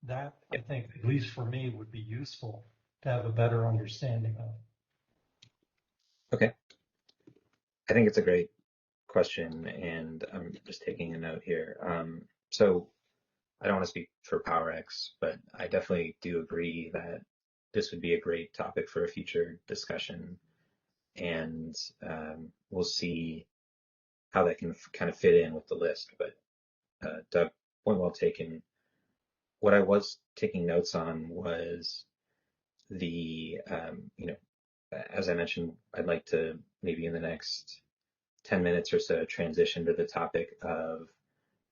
That, I think, at least for me, would be useful to have a better understanding of. Okay. I think it's a great question, and I'm just taking a note here. So I don't want to speak for PowerX, but I definitely do agree that this would be a great topic for a future discussion, and we'll see how that can kind of fit in with the list. But Doug, point well taken. What I was taking notes on was the, as I mentioned, I'd like to maybe in the next 10 minutes or so transition to the topic of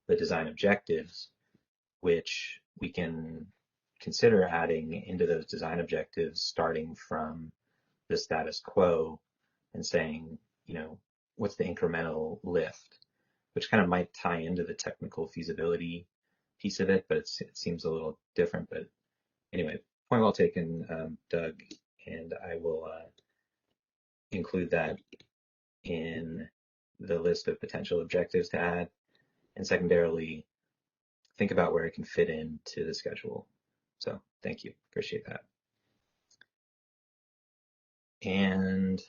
the design objectives, which we can consider adding into those design objectives starting from the status quo and saying, what's the incremental lift, which kind of might tie into the technical feasibility piece of it, but it seems a little different. But anyway, point well taken, Doug, and I will include that in the list of potential objectives to add, and secondarily, think about where it can fit into the schedule. So thank you, appreciate that. And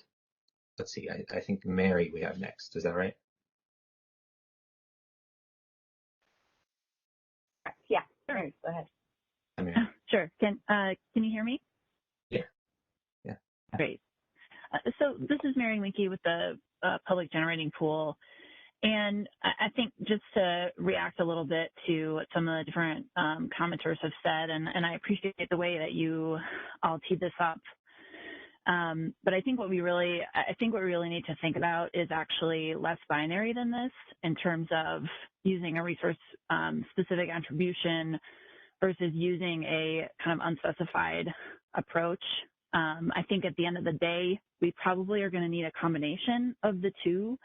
let's see, I think Mary we have next, is that right? Yeah, sure, go ahead. Hi, Mary. Sure, can you hear me? Yeah. Great. So this is Mary Linki with the Public Generating Pool. And I think just to react a little bit to what some of the different commenters have said, and I appreciate the way that you all teed this up. But I think what we really need to think about is actually less binary than this in terms of using a resource specific attribution versus using a kind of unspecified approach. I think at the end of the day, we probably are going to need a combination of the two.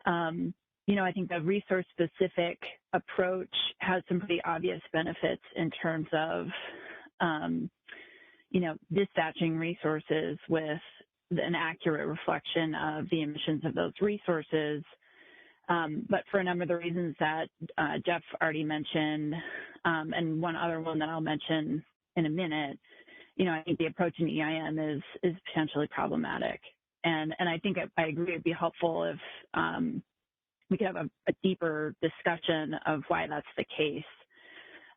I think the resource-specific approach has some pretty obvious benefits in terms of, dispatching resources with an accurate reflection of the emissions of those resources. But for a number of the reasons that Jeff already mentioned, and one other one that I'll mention in a minute, I think the approach in EIM is potentially problematic. And I think I agree it'd be helpful if we could have a deeper discussion of why that's the case.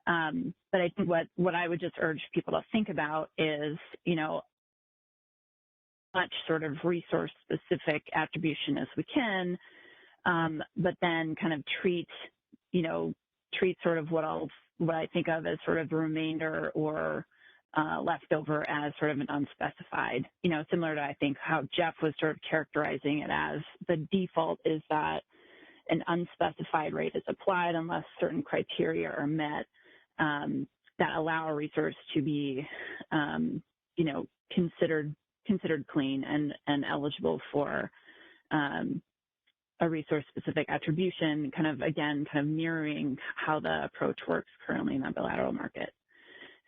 But I think what I would just urge people to think about is, much sort of resource specific attribution as we can, but then kind of treat sort of what I think of as sort of the remainder or leftover as sort of an unspecified, similar to, I think, how Jeff was sort of characterizing it as the default is that an unspecified rate is applied unless certain criteria are met that allow a resource to be, considered clean and eligible for a resource-specific attribution, kind of mirroring how the approach works currently in the bilateral market.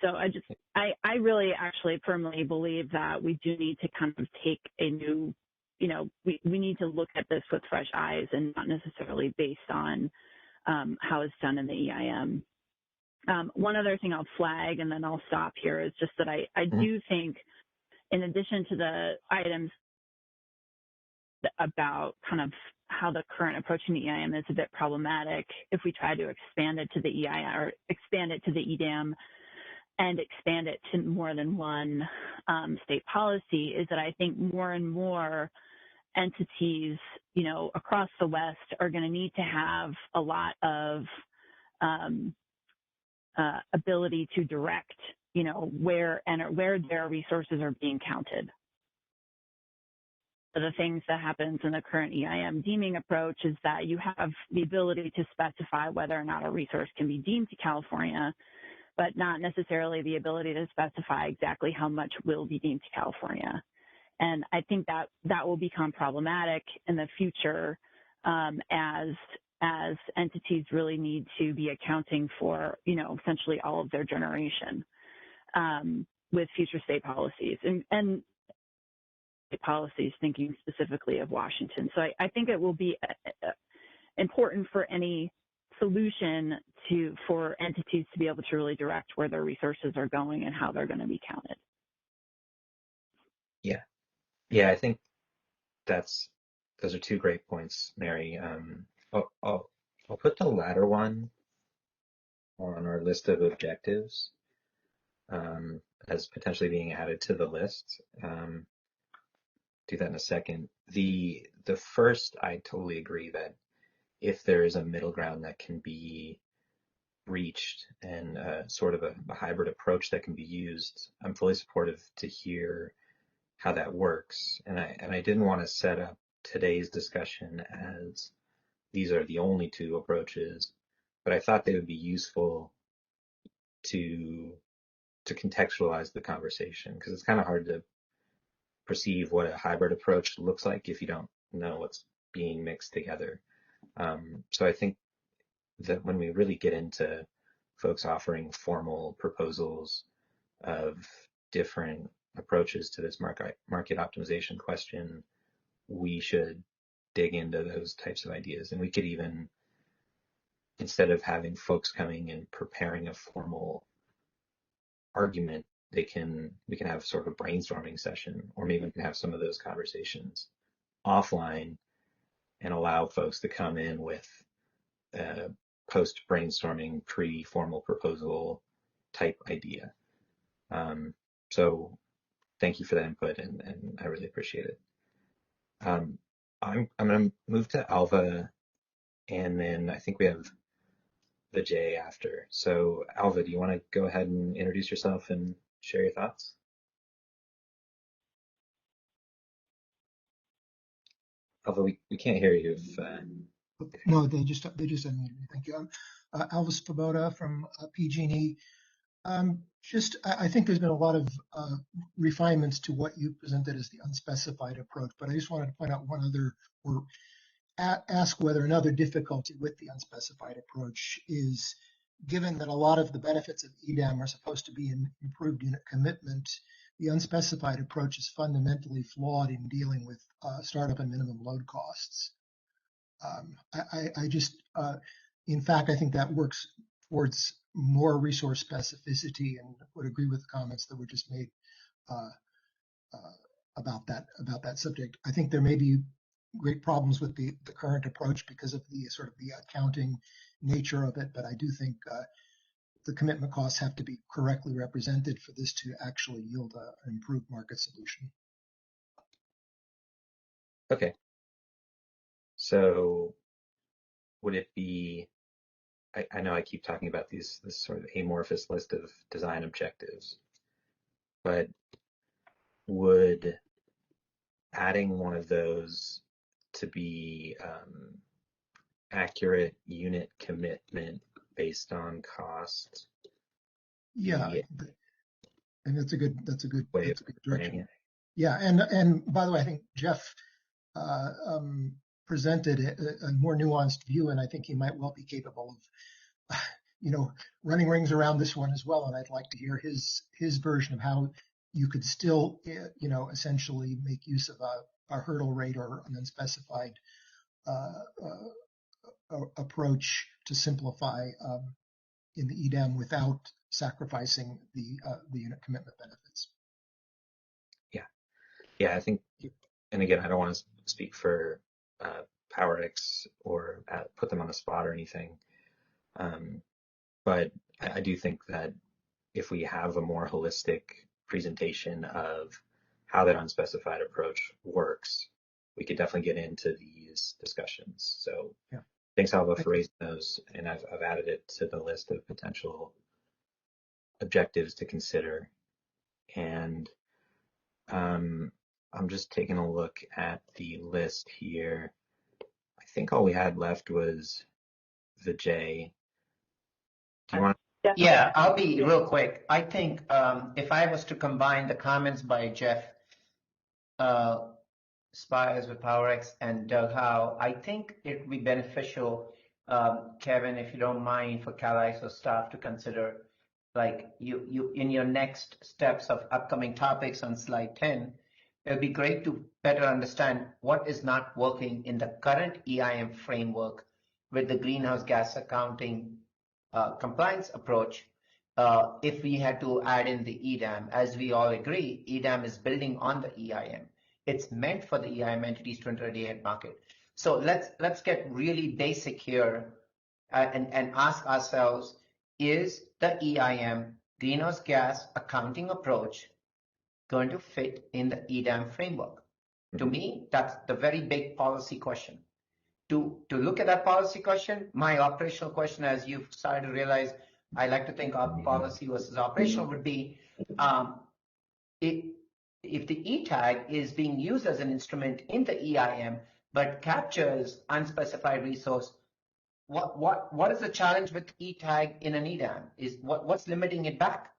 So I really actually firmly believe that we do need to kind of take a new, we need to look at this with fresh eyes and not necessarily based on how it's done in the EIM. One other thing I'll flag, and then I'll stop here, is just that I do think, in addition to the items about kind of how the current approach in the EIM is a bit problematic, if we try to expand it to the EIM or expand it to the EDAM and expand it to more than one state policy, is that I think more and more entities, across the West are going to need to have a lot of ability to direct, where their resources are being counted. So the things that happens in the current EIM deeming approach is that you have the ability to specify whether or not a resource can be deemed to California, but not necessarily the ability to specify exactly how much will be deemed to California. And I think that will become problematic in the future as entities really need to be accounting for, essentially all of their generation with future state policies and state policies, thinking specifically of Washington. So I think it will be important for any solution for entities to be able to really direct where their resources are going and how they're going to be counted. Yeah, I think those are two great points, Mary. I'll put the latter one on our list of objectives as potentially being added to the list. Do that in a second. The first, I totally agree that if there is a middle ground that can be reached and sort of a hybrid approach that can be used, I'm fully supportive to hear how that works. And I didn't want to set up today's discussion as these are the only two approaches, but I thought they would be useful to contextualize the conversation, because it's kind of hard to perceive what a hybrid approach looks like if you don't know what's being mixed together. So I think that when we really get into folks offering formal proposals of different approaches to this market optimization question, we should dig into those types of ideas. And we could even, instead of having folks coming and preparing a formal argument, we can have sort of a brainstorming session, or maybe we can have some of those conversations offline and allow folks to come in with a post-brainstorming, pre-formal proposal type idea. So thank you for that input, and I really appreciate it. I'm going to move to Alva, and then I think we have the J after. So Alva, do you want to go ahead and introduce yourself and share your thoughts? Alva, we can't hear you. No, they just unmuted me. Thank you. I'm Alva Svoboda from PG&E. I think there's been a lot of refinements to what you presented as the unspecified approach, but I just wanted to point out one other, or ask whether another difficulty with the unspecified approach is, given that a lot of the benefits of EDAM are supposed to be in improved unit commitment, the unspecified approach is fundamentally flawed in dealing with startup and minimum load costs. In fact, I think that works towards more resource specificity, and would agree with the comments that were just made about that subject. I think there may be great problems with the current approach because of the sort of the accounting nature of it, but I do think the commitment costs have to be correctly represented for this to actually yield an improved market solution. Okay. So would it be, I know I keep talking about this sort of amorphous list of design objectives, but would adding one of those to be accurate unit commitment based on cost? Yeah, and that's a good way of direction. Yeah, and by the way, I think Jeff presented a more nuanced view, and I think he might well be capable of, running rings around this one as well. And I'd like to hear his version of how you could still, essentially make use of a hurdle rate or an unspecified approach to simplify in the EDAM without sacrificing the unit commitment benefits. Yeah, I think, and again, I don't want to speak for PowerX or put them on the spot or anything, but I do think that if we have a more holistic presentation of how that unspecified approach works, we could definitely get into these discussions. So yeah. Thanks, Alva, for raising those, and I've added it to the list of potential objectives to consider. And I'm just taking a look at the list here. I think all we had left was the J. Do you want? Yeah, I'll be real quick. I think if I was to combine the comments by Jeff Spies with PowerX and Doug Howe, I think it would be beneficial, Kevin, if you don't mind, for CalISO staff to consider, like you in your next steps of upcoming topics on slide 10, it would be great to better understand what is not working in the current EIM framework with the greenhouse gas accounting compliance approach. If we had to add in the EDAM, as we all agree, EDAM is building on the EIM. It's meant for the EIM entities to enter the market. So let's get really basic here and ask ourselves, is the EIM greenhouse gas accounting approach going to fit in the EDAM framework? To me, that's the very big policy question. To look at that policy question, my operational question, as you've started to realize, I like to think of policy versus operational, would be if the ETAG is being used as an instrument in the EIM but captures unspecified resource, what is the challenge with ETAG in an EDAM? Is what's limiting it back?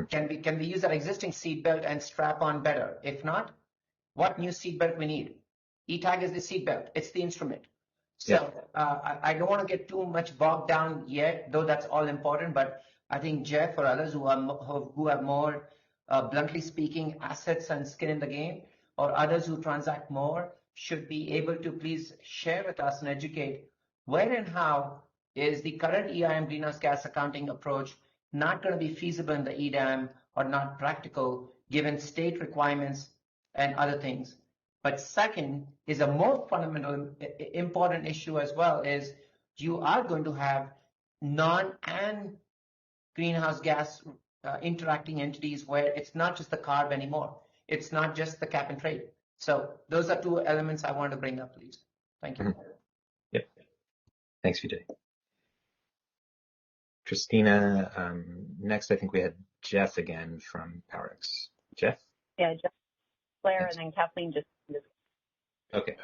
Can we use our existing seatbelt and strap on better? If not, what new seatbelt we need? ETAG is the seatbelt. It's the instrument. So I don't want to get too much bogged down yet, though that's all important. But I think Jeff or others who have more, bluntly speaking, assets and skin in the game, or others who transact more, should be able to please share with us and educate where and how is the current EIM greenhouse gas accounting approach not going to be feasible in the EDAM or not practical given state requirements and other things. But second is a more fundamental important issue as well, is you are going to have non and greenhouse gas interacting entities where it's not just the CARB anymore. It's not just the cap and trade. So those are two elements I wanted to bring up, please. Thank you. Yep. Thanks, Vijay. Christina, next I think we had Jeff again from PowerX. Jeff? Yeah, Jeff, Claire, and then Kathleen just. Okay.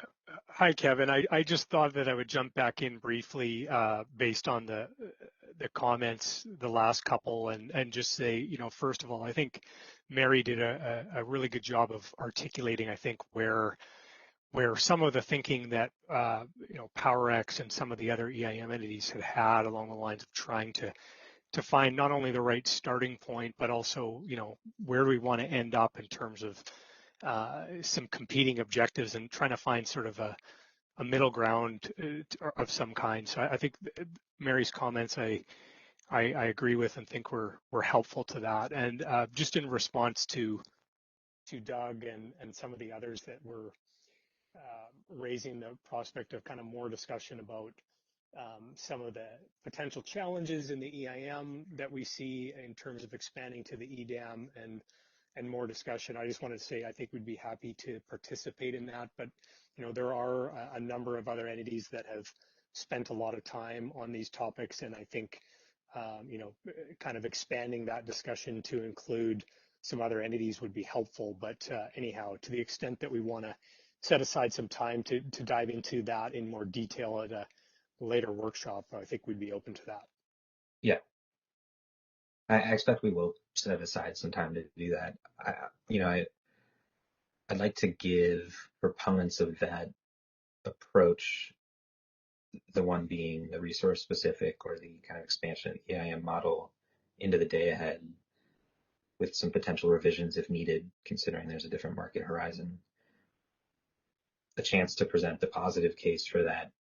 Hi, Kevin. I just thought that I would jump back in briefly based on the comments, the last couple, and just say, you know, first of all, I think Mary did a really good job of articulating, I think, where some of the thinking that, you know, PowerX and some of the other EIM entities had along the lines of trying to find not only the right starting point, but also, you know, where do we want to end up in terms of some competing objectives and trying to find sort of a middle ground of some kind. So I think Mary's comments I agree with and think were helpful to that. And just in response to Doug and some of the others that were raising the prospect of kind of more discussion about some of the potential challenges in the EIM that we see in terms of expanding to the EDAM and more discussion. I just wanted to say I think we'd be happy to participate in that, but you know, there are a number of other entities that have spent a lot of time on these topics, and I think you know, kind of expanding that discussion to include some other entities would be helpful. But anyhow, to the extent that we want to set aside some time to dive into that in more detail at a later workshop, I think we'd be open to that. Yeah. I expect we will set aside some time to do that. I'd like to give proponents of that approach, the one being the resource specific or the kind of expansion of the EIM model, into the day ahead with some potential revisions if needed, considering there's a different market horizon. A chance to present the positive case for that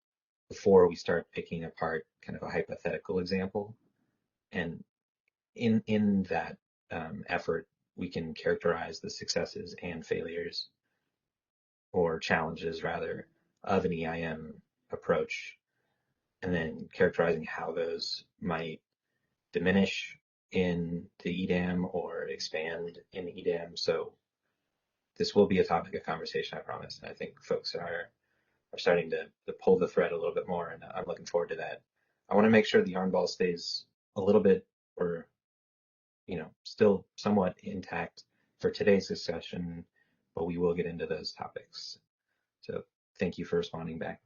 before we start picking apart kind of a hypothetical example. And in that effort, we can characterize the successes and failures, or challenges rather, of an EIM approach, and then characterizing how those might diminish in the EDAM or expand in the EDAM. So this will be a topic of conversation, I promise. And I think folks are starting to pull the thread a little bit more, and I'm looking forward to that. I want to make sure the yarn ball stays a little bit, or still somewhat intact for today's discussion, but we will get into those topics. So thank you for responding back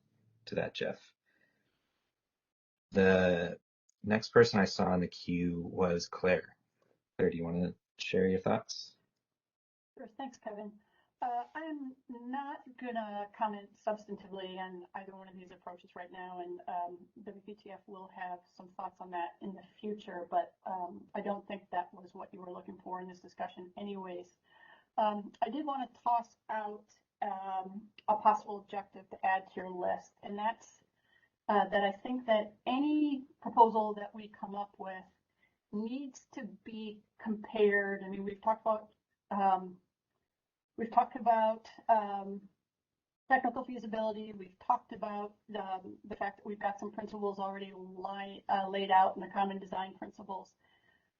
to that, Jeff. The Next person I saw in the queue was Claire. Claire, do you want to share your thoughts? Sure, thanks, Kevin. I'm not gonna comment substantively on either one of these approaches right now, and WPTF will have some thoughts on that in the future, but I don't think that was what you were looking for in this discussion anyways. I did want to toss out a possible objective to add to your list, and that's that I think that any proposal that we come up with needs to be compared. I mean, we've talked about technical feasibility. We've talked about the fact that we've got some principles already laid out in the common design principles.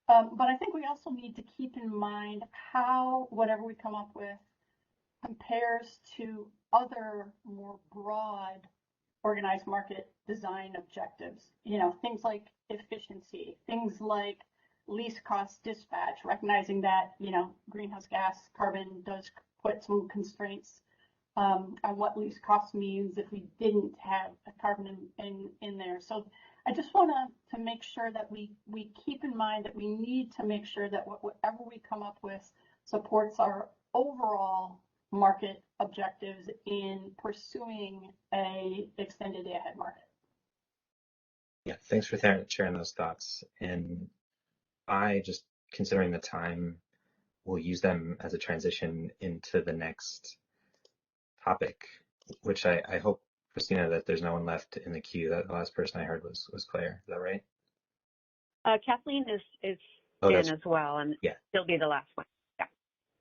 But I think we also need to keep in mind how whatever we come up with compares to other more broad organized market design objectives. You know, things like efficiency, things like least cost dispatch, recognizing that, you know, greenhouse gas carbon does put some constraints on what least cost means if we didn't have a carbon in there. So I just want to make sure that we keep in mind that we need to make sure that whatever we come up with supports our overall market objectives in pursuing a extended day-ahead market. Yeah, thanks for sharing those thoughts. And I, just considering the time, will use them as a transition into the next topic, which I hope, Christina, that there's no one left in the queue. That the last person I heard was Claire. Is that right? Kathleen is in as well, and yeah, she'll be the last one. Yeah.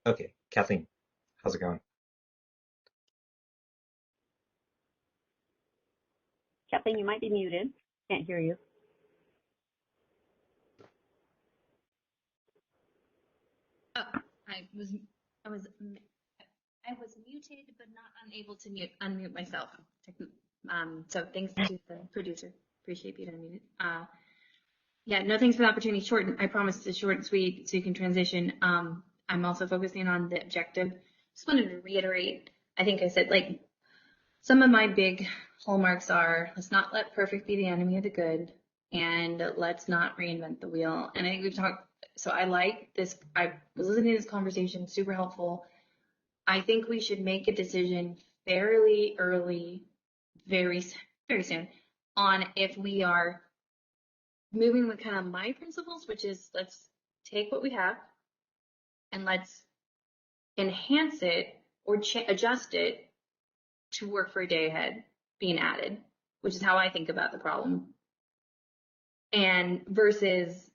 Okay, Kathleen, how's it going? Kathleen, you might be muted. Can't hear you. Oh, I was muted, but not unable to unmute myself. So thanks to the producer. Appreciate being unmuted. Yeah, no, thanks for the opportunity. I promise it's short and sweet so you can transition. I'm also focusing on the objective. Just wanted to reiterate, I think I said, like, some of my big hallmarks are, let's not let perfect be the enemy of the good, and let's not reinvent the wheel. And I think we've talked, so I like this, I was listening to this conversation, super helpful. I think we should make a decision fairly early, very soon, on if we are moving with kind of my principles, which is let's take what we have and let's enhance it or adjust it to work for a day ahead being added, which is how I think about the problem. And versus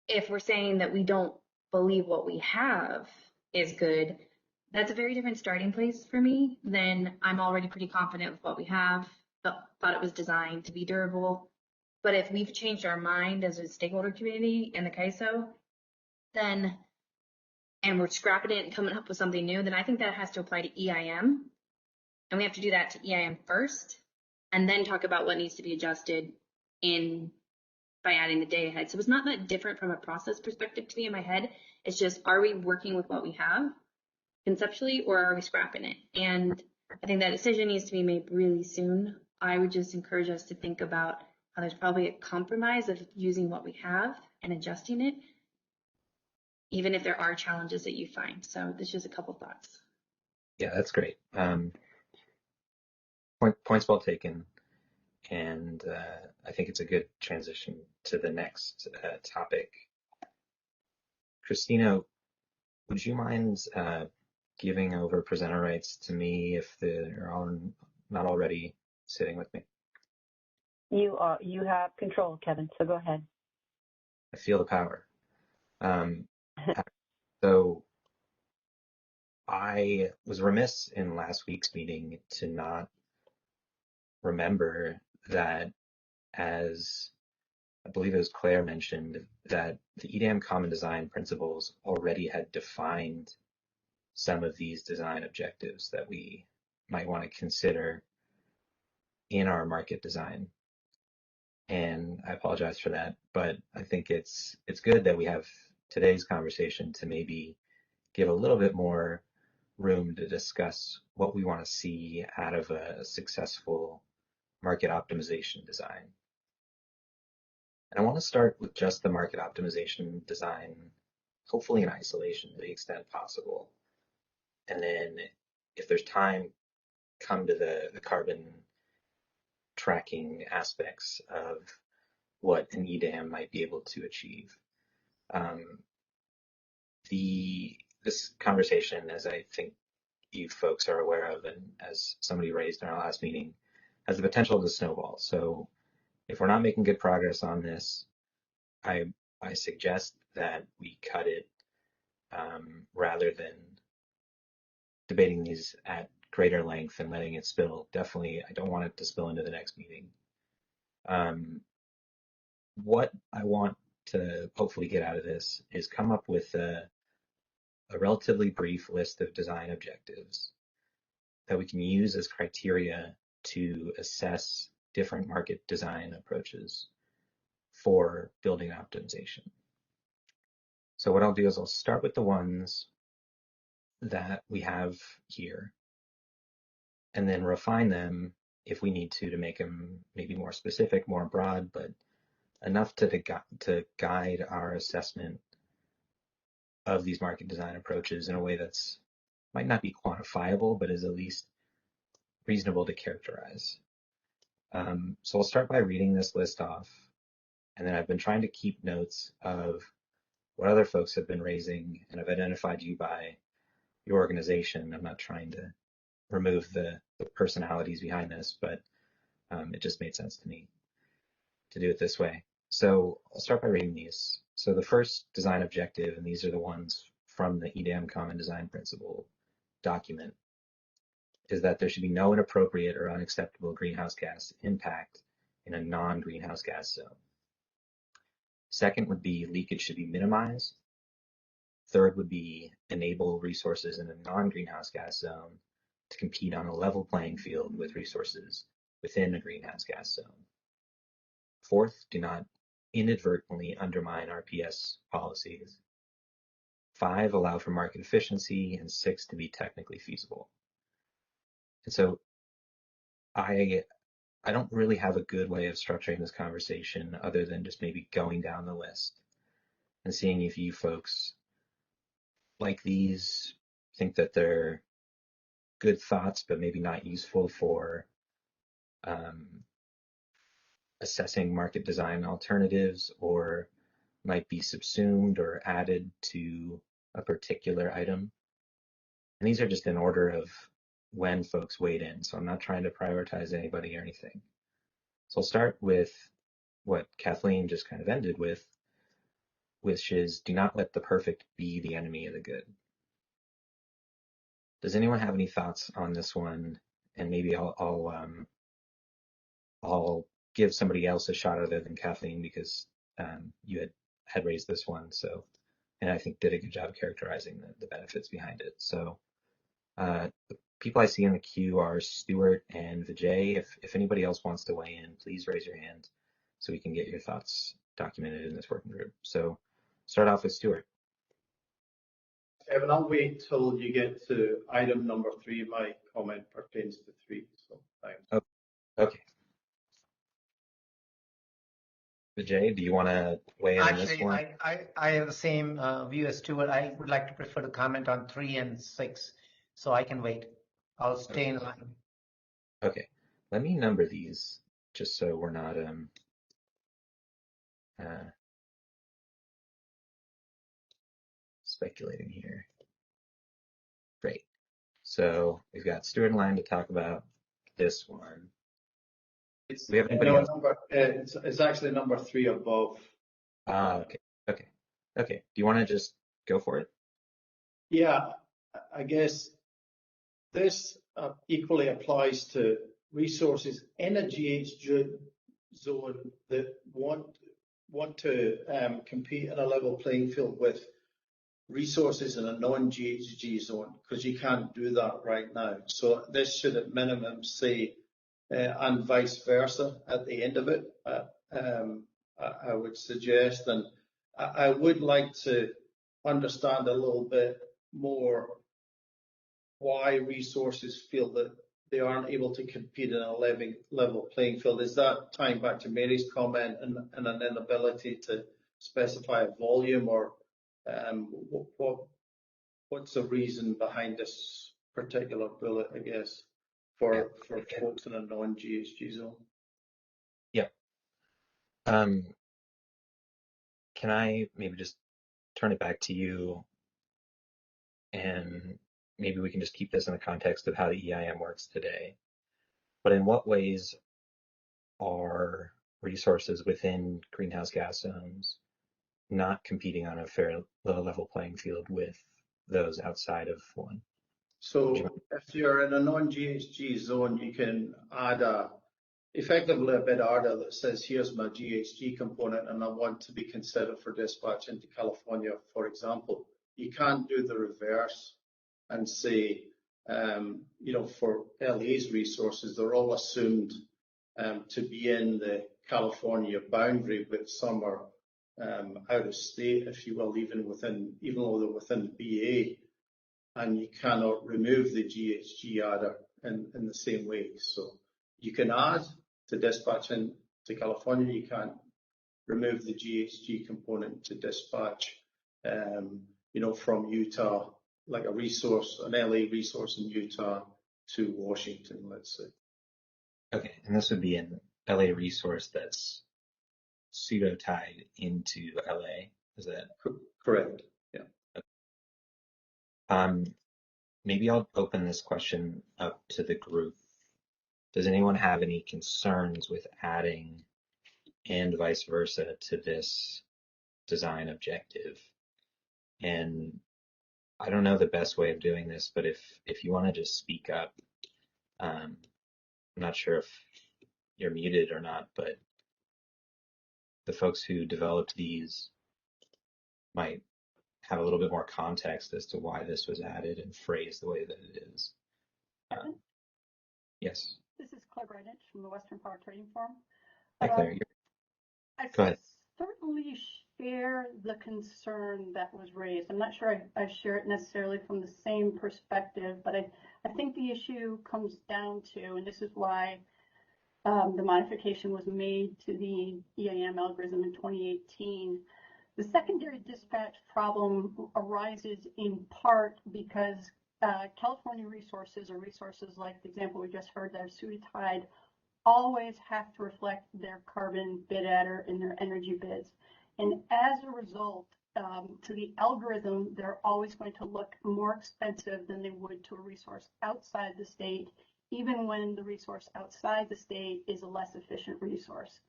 if we're saying that we don't believe what we have is good, that's a very different starting place for me than I'm already pretty confident with what we have, thought it was designed to be durable. But if we've changed our mind as a stakeholder community in the CAISO, then, and we're scrapping it and coming up with something new, then I think that has to apply to EIM. And we have to do that to EIM first, and then talk about what needs to be adjusted by adding the day ahead. So it's not that different from a process perspective to me in my head. It's just, are we working with what we have conceptually, or are we scrapping it? And I think that decision needs to be made really soon. I would just encourage us to think about how there's probably a compromise of using what we have and adjusting it, even if there are challenges that you find. So there's just a couple thoughts. Yeah, that's great. Points well taken, and I think it's a good transition to the next topic. Christina, would you mind giving over presenter rights to me if they're not already sitting with me? You have control, Kevin, so go ahead. I feel the power. So I was remiss in last week's meeting to not remember that, as I believe it was Claire mentioned, that the EDAM Common Design Principles already had defined some of these design objectives that we might want to consider in our market design. And I apologize for that, but I think it's good that we have today's conversation to maybe give a little bit more room to discuss what we want to see out of a successful market optimization design. And I want to start with just the market optimization design, hopefully in isolation to the extent possible. And then if there's time, come to the carbon tracking aspects of what an EDAM might be able to achieve. This conversation, as I think you folks are aware of, and as somebody raised in our last meeting, has the potential to snowball. So if we're not making good progress on this, I suggest that we cut it rather than debating these at greater length and letting it spill. Definitely, I don't want it to spill into the next meeting. What I want to hopefully get out of this is come up with a relatively brief list of design objectives that we can use as criteria to assess different market design approaches for building optimization. So what I'll do is I'll start with the ones that we have here and then refine them if we need to make them maybe more specific, more broad, but enough to guide our assessment of these market design approaches in a way that's might not be quantifiable, but is at least reasonable to characterize. So I'll start by reading this list off, and then I've been trying to keep notes of what other folks have been raising, and I've identified you by your organization. I'm not trying to remove the personalities behind this, but it just made sense to me to do it this way. So I'll start by reading these. So the first design objective, and these are the ones from the EDAM Common Design Principle document, is that there should be no inappropriate or unacceptable greenhouse gas impact in a non-greenhouse gas zone. Second would be leakage should be minimized. Third would be enable resources in a non-greenhouse gas zone to compete on a level playing field with resources within a greenhouse gas zone. Fourth, do not inadvertently undermine RPS policies. 5, allow for market efficiency, and 6, to be technically feasible. And so I don't really have a good way of structuring this conversation other than just maybe going down the list and seeing if you folks like these, think that they're good thoughts, but maybe not useful for assessing market design alternatives, or might be subsumed or added to a particular item. And these are just in order of when folks weighed in. So I'm not trying to prioritize anybody or anything. So I'll start with what Kathleen just kind of ended with, which is do not let the perfect be the enemy of the good. Does anyone have any thoughts on this one? And maybe I'll give somebody else a shot other than Kathleen, because you had raised this one. So, and I think did a good job characterizing the benefits behind it. So the people I see in the queue are Stuart and Vijay. If anybody else wants to weigh in, please raise your hand so we can get your thoughts documented in this working group. So start off with Stuart. Evan, I'll wait till you get to item number 3. My comment pertains to 3, so thanks. Oh, okay. Vijay, do you want to weigh in on this one? I have the same view as Stuart. I would like to prefer to comment on 3 and 6, so I can wait. I'll stay in line. Okay, let me number these just so we're not speculating here. Great. So we've got Stuart in line to talk about this one. Do we have anybody else? It's actually number 3 above. Okay. Do you want to just go for it? Yeah, I guess this equally applies to resources in a GH zone that want to compete in a level playing field with resources in a non-GHG zone, because you can't do that right now. So this should at minimum say, and vice versa at the end of it, I would suggest. And I would like to understand a little bit more why resources feel that they aren't able to compete in a level playing field. Is that tying back to Mary's comment and an inability to specify a volume, or what's the reason behind this particular bullet, I guess, for folks in a non-GHG zone? Yeah. Can I maybe just turn it back to you, and maybe we can just keep this in the context of how the EIM works today. But in what ways are resources within greenhouse gas zones not competing on a fair level playing field with those outside of one? So if you're in a non-GHG zone, you can add effectively a bid order that says, here's my GHG component and I want to be considered for dispatch into California, for example. You can't do the reverse and say, for LA's resources, they're all assumed to be in the California boundary, but some are out of state, if you will, even though they're within the BA, and you cannot remove the GHG adder in the same way. So you can add to dispatch into California, you can't remove the GHG component to dispatch, from Utah, like a resource, an LA resource in Utah to Washington, let's say. Okay, and this would be an LA resource that's pseudo-tied into LA, is that? Correct, yeah. Okay. Maybe I'll open this question up to the group. Does anyone have any concerns with adding and vice versa to this design objective? And I don't know the best way of doing this, but if you want to just speak up, I'm not sure if you're muted or not, but the folks who developed these might have a little bit more context as to why this was added and phrased the way that it is. Yes. This is Claire Brydich from the Western Power Trading Forum. Hi, Claire. Go ahead. Certainly share the concern that was raised. I'm not sure I share it necessarily from the same perspective, but I think the issue comes down to, and this is why the modification was made to the EIM algorithm in 2018. The secondary dispatch problem arises in part because California resources, or resources like the example we just heard that are pseudo-tied, always have to reflect their carbon bid adder in their energy bids. And as a result, to the algorithm, they're always going to look more expensive than they would to a resource outside the state, even when the resource outside the state is a less efficient resource.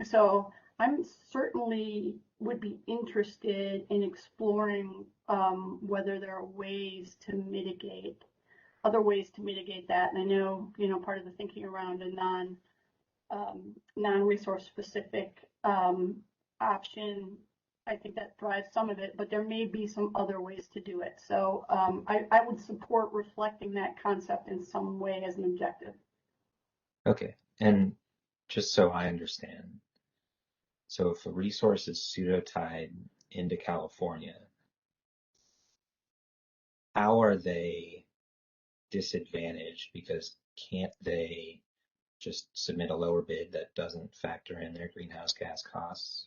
So I'm certainly would be interested in exploring whether there are ways to mitigate, other ways to mitigate that. And I know, part of the thinking around a non-resource specific option, I think that drives some of it, but there may be some other ways to do it. So I would support reflecting that concept in some way as an objective. Okay, and just so I understand, so if a resource is pseudo-tied into California, how are they disadvantaged? Because can't they just submit a lower bid that doesn't factor in their greenhouse gas costs?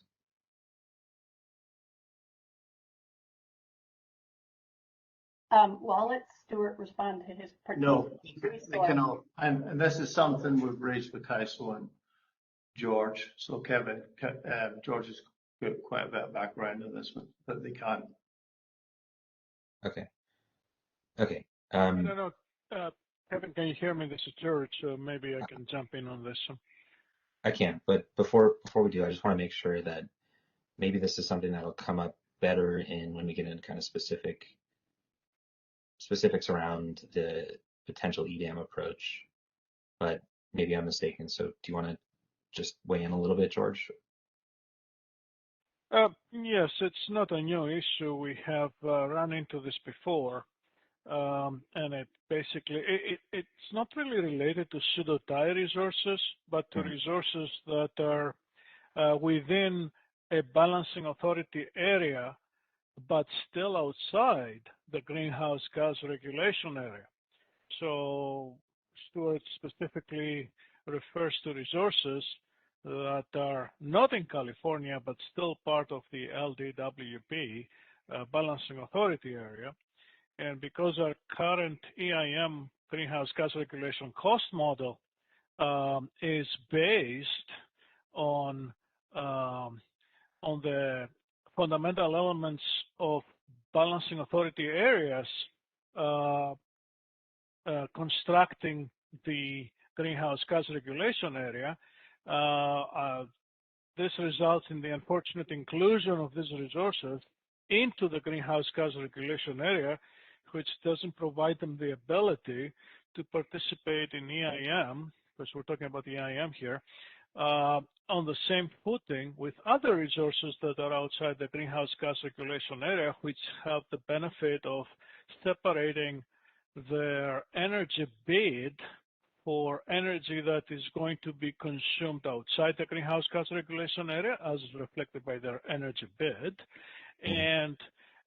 Well, I'll let Stuart respond to his particular. No, they cannot. And this is something we've raised with Kaiso and George. So Kevin, George has got quite a bit of background in this one, but they can't. Okay. Okay. I don't know, Kevin, can you hear me? This is George, so maybe I can jump in on this one. I can, but before we do, I just want to make sure that maybe this is something that'll come up better when we get into kind of specifics around the potential EDAM approach, but maybe I'm mistaken. So do you want to just weigh in a little bit, George? Yes, it's not a new issue. We have run into this before, and it basically, it's not really related to pseudo-tie resources, but to resources that are within a balancing authority area, but still outside the greenhouse gas regulation area. So Stuart specifically refers to resources that are not in California, but still part of the LDWP balancing authority area. And because our current EIM greenhouse gas regulation cost model is based on the fundamental elements of balancing authority areas, constructing the greenhouse gas regulation area, this results in the unfortunate inclusion of these resources into the greenhouse gas regulation area, which doesn't provide them the ability to participate in EIM, because we're talking about the EIM here, on the same footing with other resources that are outside the greenhouse gas regulation area, which have the benefit of separating their energy bid for energy that is going to be consumed outside the greenhouse gas regulation area, as reflected by their energy bid, and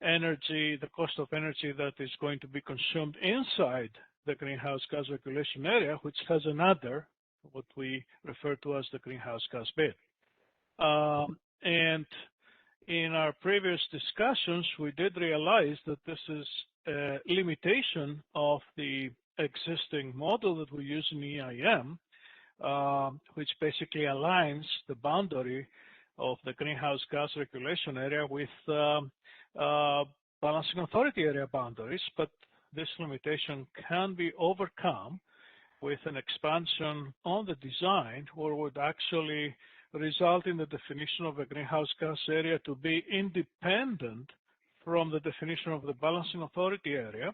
energy, the cost of energy that is going to be consumed inside the greenhouse gas regulation area, which has another, what we refer to as the greenhouse gas bid. And in our previous discussions, we did realize that this is a limitation of the existing model that we use in EIM, which basically aligns the boundary of the greenhouse gas regulation area with balancing authority area boundaries, but this limitation can be overcome with an expansion on the design, or would actually result in the definition of a greenhouse gas area to be independent from the definition of the balancing authority area.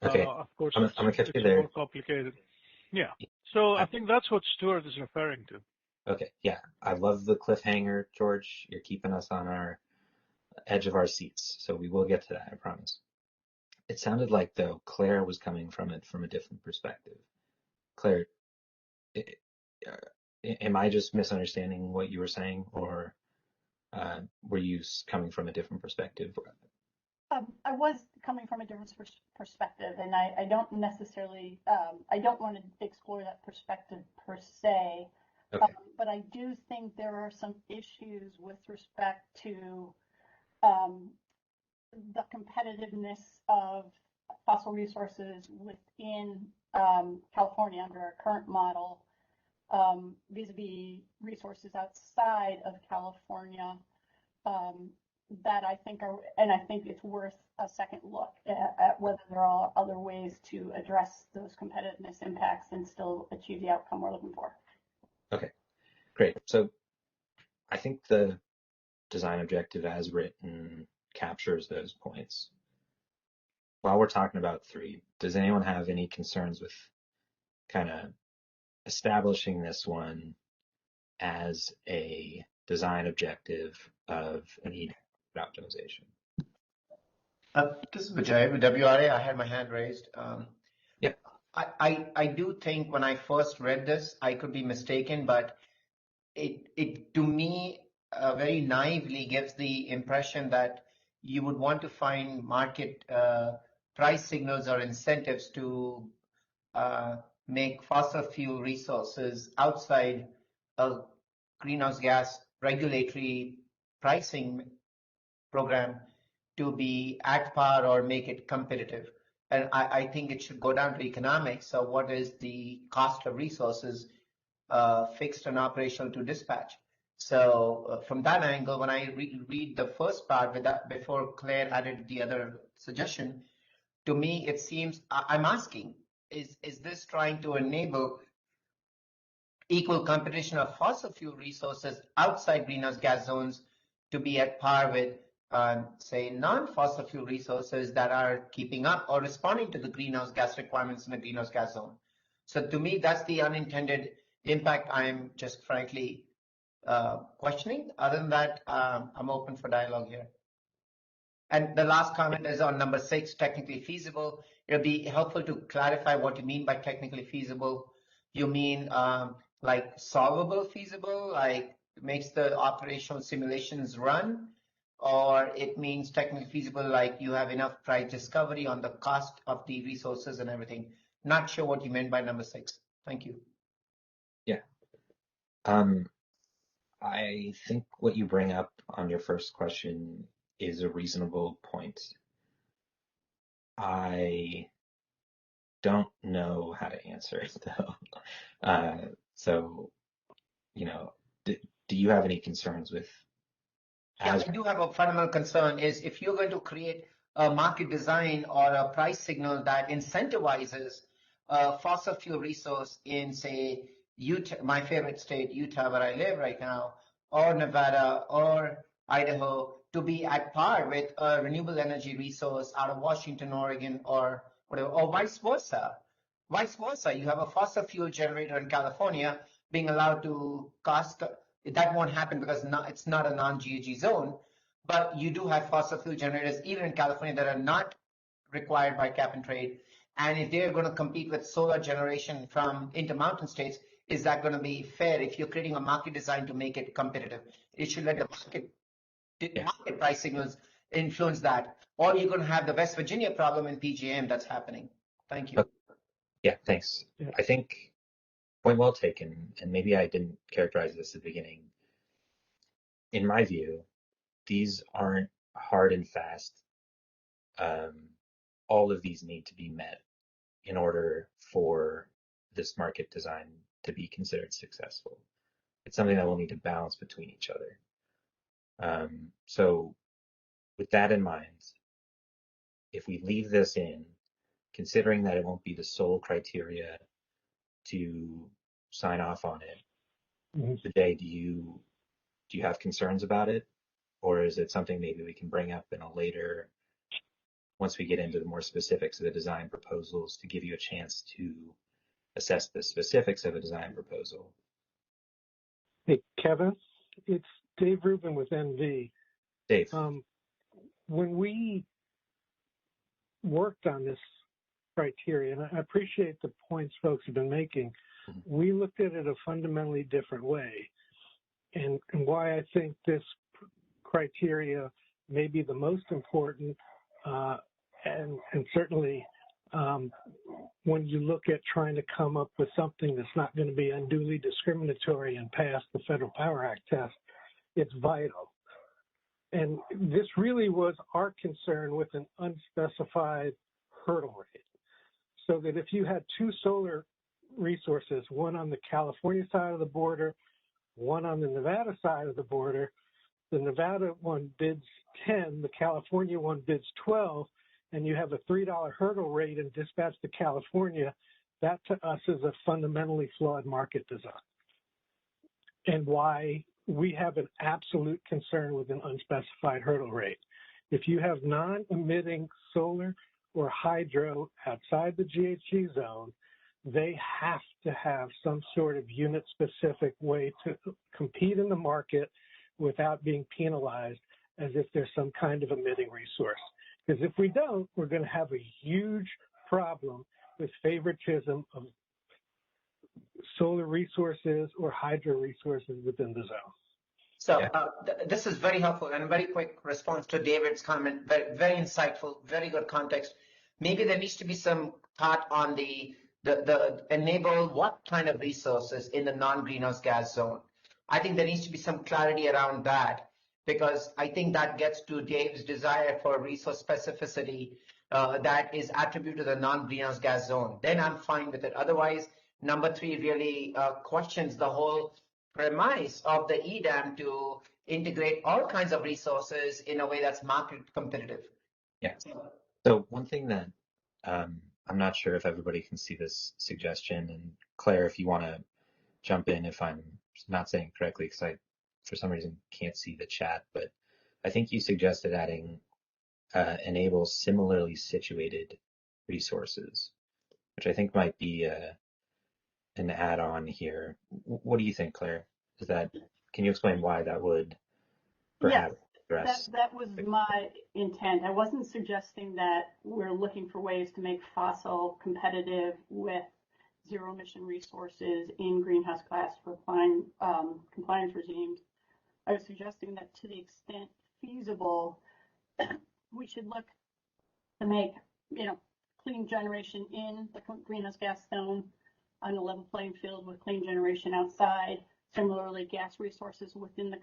Okay. Of course, I'm gonna catch you there. More complicated. Yeah. So I think that's what Stuart is referring to. Okay. Yeah. I love the cliffhanger, George. You're keeping us on our edge of our seats. So we will get to that, I promise. It sounded like, though, Claire was coming from it from a different perspective. Claire, am I just misunderstanding what you were saying, or were you coming from a different perspective? I was coming from a different perspective, and I don't necessarily, I don't want to explore that perspective per se, Okay. but I do think there are some issues with respect to the competitiveness of fossil resources within California under our current model, vis-a-vis resources outside of California, that I think are, and I think it's worth a second look at whether there are other ways to address those competitiveness impacts and still achieve the outcome we're looking for. Okay, great. So I think the design objective as written captures those points. While we're talking about 3, does anyone have any concerns with kind of establishing this one as a design objective of an EDAM optimization? This is Vijay with WRA. I had my hand raised. Yeah. I do think when I first read this, I could be mistaken, but it to me very naively gives the impression that you would want to find market price signals or incentives to make fossil fuel resources outside a greenhouse gas regulatory pricing program to be at par or make it competitive. And I think it should go down to economics. So what is the cost of resources fixed and operational to dispatch? So from that angle, when I read the first part with that, before Claire added the other suggestion, to me it seems, I'm asking, is this trying to enable equal competition of fossil fuel resources outside greenhouse gas zones to be at par with, say, non-fossil fuel resources that are keeping up or responding to the greenhouse gas requirements in a greenhouse gas zone? So to me, that's the unintended impact I'm just frankly questioning. Other than that, I'm open for dialogue here. And the last comment is on number 6, technically feasible. It'll be helpful to clarify what you mean by technically feasible. You mean like solvable feasible, like makes the operational simulations run? Or it means technically feasible, like you have enough price discovery on the cost of the resources and everything? Not sure what you meant by number 6. Thank you. Yeah. I think what you bring up on your first question is a reasonable point. I don't know how to answer it though. So, you know, do you have any concerns with? Yeah, I do have a fundamental concern is if you're going to create a market design or a price signal that incentivizes fossil fuel resource in, say, Utah, my favorite state, Utah, where I live right now, or Nevada or Idaho, to be at par with a renewable energy resource out of Washington, Oregon, or whatever, or vice versa. Vice versa, you have a fossil fuel generator in California being allowed to cost. That won't happen because it's not a non-GHG zone, but you do have fossil fuel generators even in California that are not required by cap and trade. And if they're going to compete with solar generation from intermountain states, is that going to be fair if you're creating a market design to make it competitive? It should let the market price signals influence that. Or you're going to have the West Virginia problem in PJM that's happening. Thank you. Yeah, thanks. Yeah. I think point well taken, and maybe I didn't characterize this at the beginning. In my view, these aren't hard and fast. All of these need to be met in order for this market design to be considered successful. It's something that will need to balance between each other. So with that in mind, if we leave this in, considering that it won't be the sole criteria to sign off on it, today, do you have concerns about it? Or is it something maybe we can bring up in a later, once we get into the more specifics of the design proposals, to give you a chance to assess the specifics of a design proposal? Hey, Kevin, it's Dave Rubin with NV. Dave. When we worked on this criteria, and I appreciate the points folks have been making, we looked at it a fundamentally different way. And why I think this criteria may be the most important, and certainly when you look at trying to come up with something that's not going to be unduly discriminatory and pass the Federal Power Act test, it's vital. And this really was our concern with an unspecified hurdle rate. So that if you had two solar resources, one on the California side of the border, one on the Nevada side of the border, the Nevada one bids 10, the California one bids 12, and you have a $3 hurdle rate and dispatch to California, that to us is a fundamentally flawed market design. And why we have an absolute concern with an unspecified hurdle rate. If you have non-emitting solar or hydro outside the GHG zone, they have to have some sort of unit-specific way to compete in the market without being penalized as if there's some kind of emitting resource. Because if we don't, we're going to have a huge problem with favoritism of solar resources or hydro resources within the zone. So this is very helpful and a very quick response to David's comment. Very, very insightful, very good context. Maybe there needs to be some thought on the enable what kind of resources in the non-greenhouse gas zone. I think there needs to be some clarity around that, because I think that gets to Dave's desire for resource specificity that is attributed to the non-greenhouse gas zone. Then I'm fine with it. Otherwise, number 3 really questions the whole premise of the EDAM to integrate all kinds of resources in a way that's market competitive. Yeah. So one thing that I'm not sure if everybody can see this suggestion, and Claire, if you want to jump in if I'm not saying it correctly, because I, for some reason, can't see the chat, but I think you suggested adding enable similarly situated resources, which I think might be an add-on here. What do you think, Claire? Can you explain why that would perhaps address? That was my intent. I wasn't suggesting that we're looking for ways to make fossil competitive with zero emission resources in greenhouse gas compliance regimes. I was suggesting that to the extent feasible, we should look to make, clean generation in the greenhouse gas zone on a level playing field with clean generation outside. Similarly, gas resources within the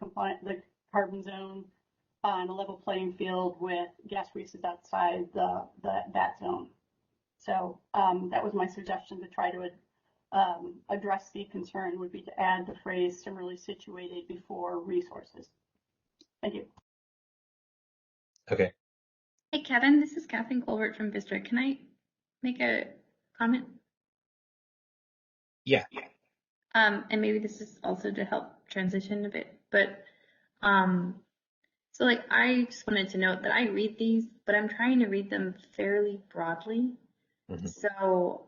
carbon zone on a level playing field with gas resources outside that zone. So that was my suggestion to try to address the concern, would be to add the phrase similarly situated before resources. Thank you. Okay. Hey, Kevin, this is Kathleen Colbert from Vistra. Can I make a comment? Yeah. And maybe this is also to help transition a bit, but so like I just wanted to note that I read these, but I'm trying to read them fairly broadly. Mm-hmm. So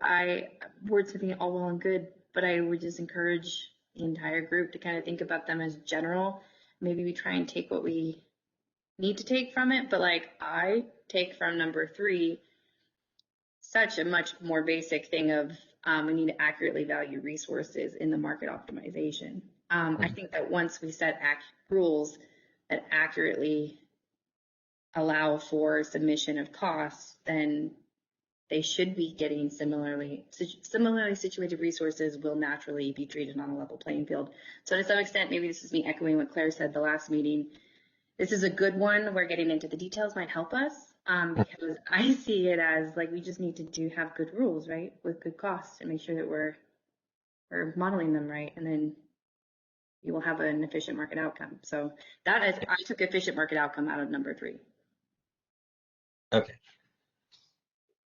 wordsmithing all well and good, but I would just encourage the entire group to kind of think about them as general. Maybe we try and take what we need to take from it, but like I take from number 3 such a much more basic thing of we need to accurately value resources in the market optimization. I think that once we set rules that accurately allow for submission of costs, then they should be getting similarly situated resources will naturally be treated on a level playing field. So to some extent, maybe this is me echoing what Claire said the last meeting. This is a good one where getting into the details might help us because I see it as like we just need to have good rules, right, with good costs and make sure that we're modeling them right, and then you will have an efficient market outcome. So that is, I took efficient market outcome out of number 3. Okay.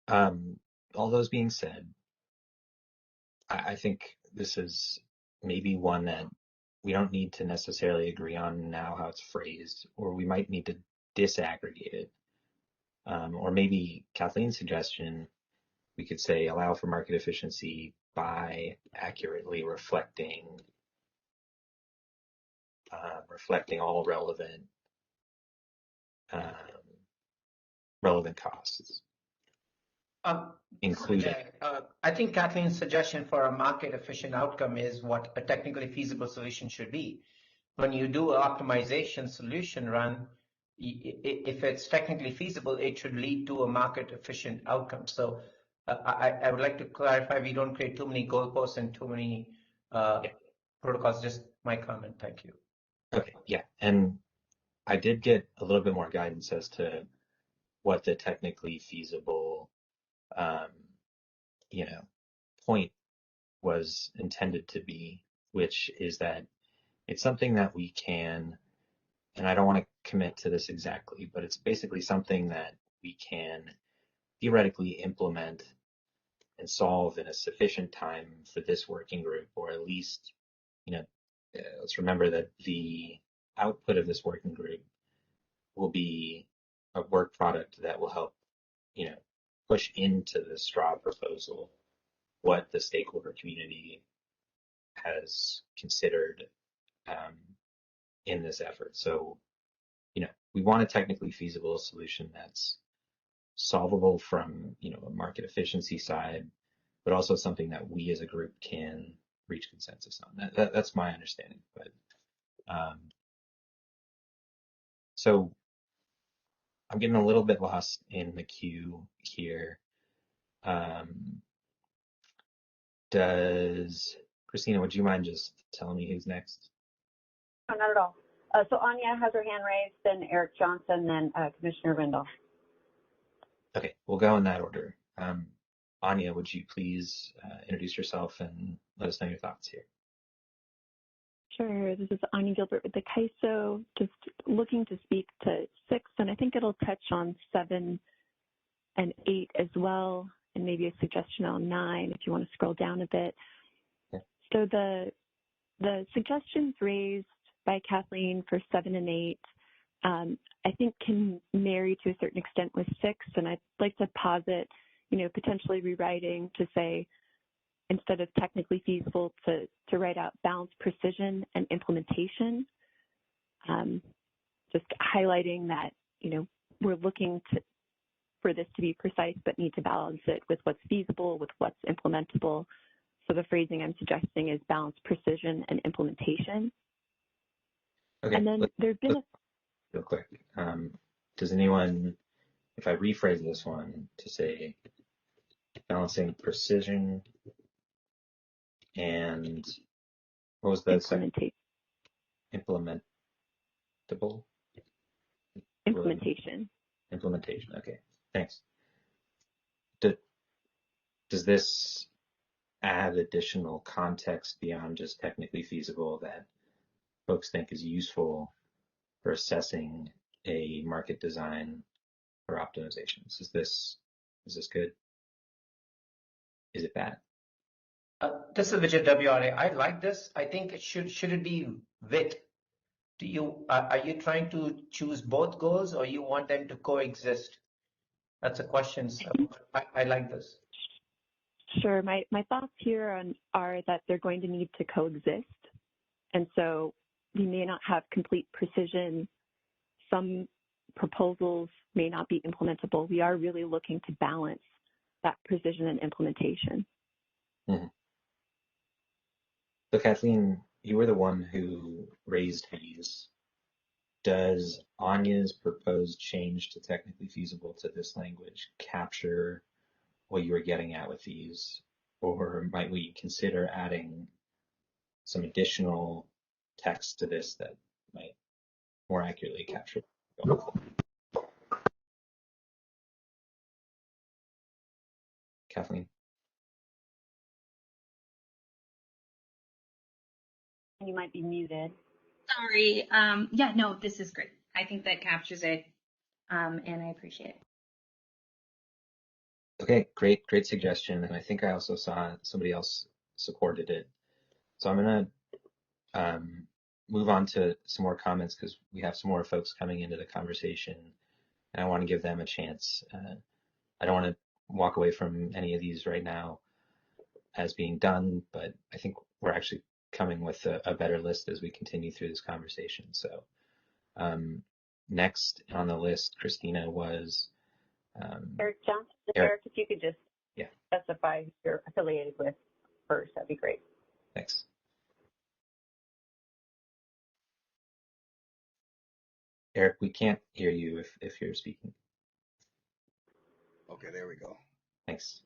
All those being said, I think this is maybe one that we don't need to necessarily agree on now how it's phrased, or we might need to disaggregate it. Or maybe Kathleen's suggestion, we could say allow for market efficiency by accurately reflecting all relevant costs. Including. I think Kathleen's suggestion for a market efficient outcome is what a technically feasible solution should be. When you do an optimization solution run, if it's technically feasible, it should lead to a market efficient outcome. So I would like to clarify, we don't create too many goalposts and too many protocols. Just my comment. Thank you. Okay, yeah. And I did get a little bit more guidance as to what the technically feasible point was intended to be, which is that it's something that we can, and I don't want to commit to this exactly, but it's basically something that we can theoretically implement and solve in a sufficient time for this working group, or at least, let's remember that the output of this working group will be a work product that will help, push into the straw proposal what the stakeholder community has considered in this effort. So, we want a technically feasible solution that's solvable from, a market efficiency side, but also something that we as a group can reach consensus on. That's my understanding. But so I'm getting a little bit lost in the queue here. Christina, would you mind just telling me who's next? No, not at all. So Anya has her hand raised, then Eric Johnson, then Commissioner Rindall. Okay, we'll go in that order. Anya, would you please introduce yourself and let us know your thoughts here? Sure. This is Anya Gilbert with the CAISO, just looking to speak to 6, and I think it'll touch on 7 and 8 as well, and maybe a suggestion on 9 if you want to scroll down a bit. Yeah. So the suggestions raised by Kathleen for 7 and 8, I think can marry to a certain extent with 6, and I'd like to posit, potentially rewriting to say, instead of technically feasible, to write out balanced precision and implementation, just highlighting that, we're looking for this to be precise, but need to balance it with what's feasible, with what's implementable. So the phrasing I'm suggesting is balanced precision and implementation. Okay. And then there's been real quick. Does anyone, if I rephrase this one to say balancing precision and what was the second? Implementable? Implementation. Implementation. Okay, thanks. Does this add additional context beyond just technically feasible that folks think is useful for assessing a market design or optimizations? Is this good? Is it bad? This is Vijay WRA. I like this. I think it should it be with? Are you trying to choose both goals, or you want them to coexist? That's a question. So I like this. Sure. My thoughts here are that they're going to need to coexist. And so we may not have complete precision. Some proposals may not be implementable. We are really looking to balance that precision and implementation. Mm-hmm. So Kathleen, you were the one who raised these. Does Anya's proposed change to technically feasible to this language capture what you were getting at with these? Or might we consider adding some additional text to this that might more accurately capture? Kathleen? You might be muted. Sorry. Yeah, no, this is great. I think that captures it, and I appreciate it. Okay, great suggestion. And I think I also saw somebody else supported it. So I'm going to move on to some more comments because we have some more folks coming into the conversation, and I want to give them a chance. I don't want to walk away from any of these right now as being done, but I think we're actually coming with a better list as we continue through this conversation. So next on the list, Christina, was Eric Johnson. Eric, if you could just specify who you're affiliated with first, that'd be great. Thanks. Eric, we can't hear you if you're speaking. Okay, there we go. Thanks.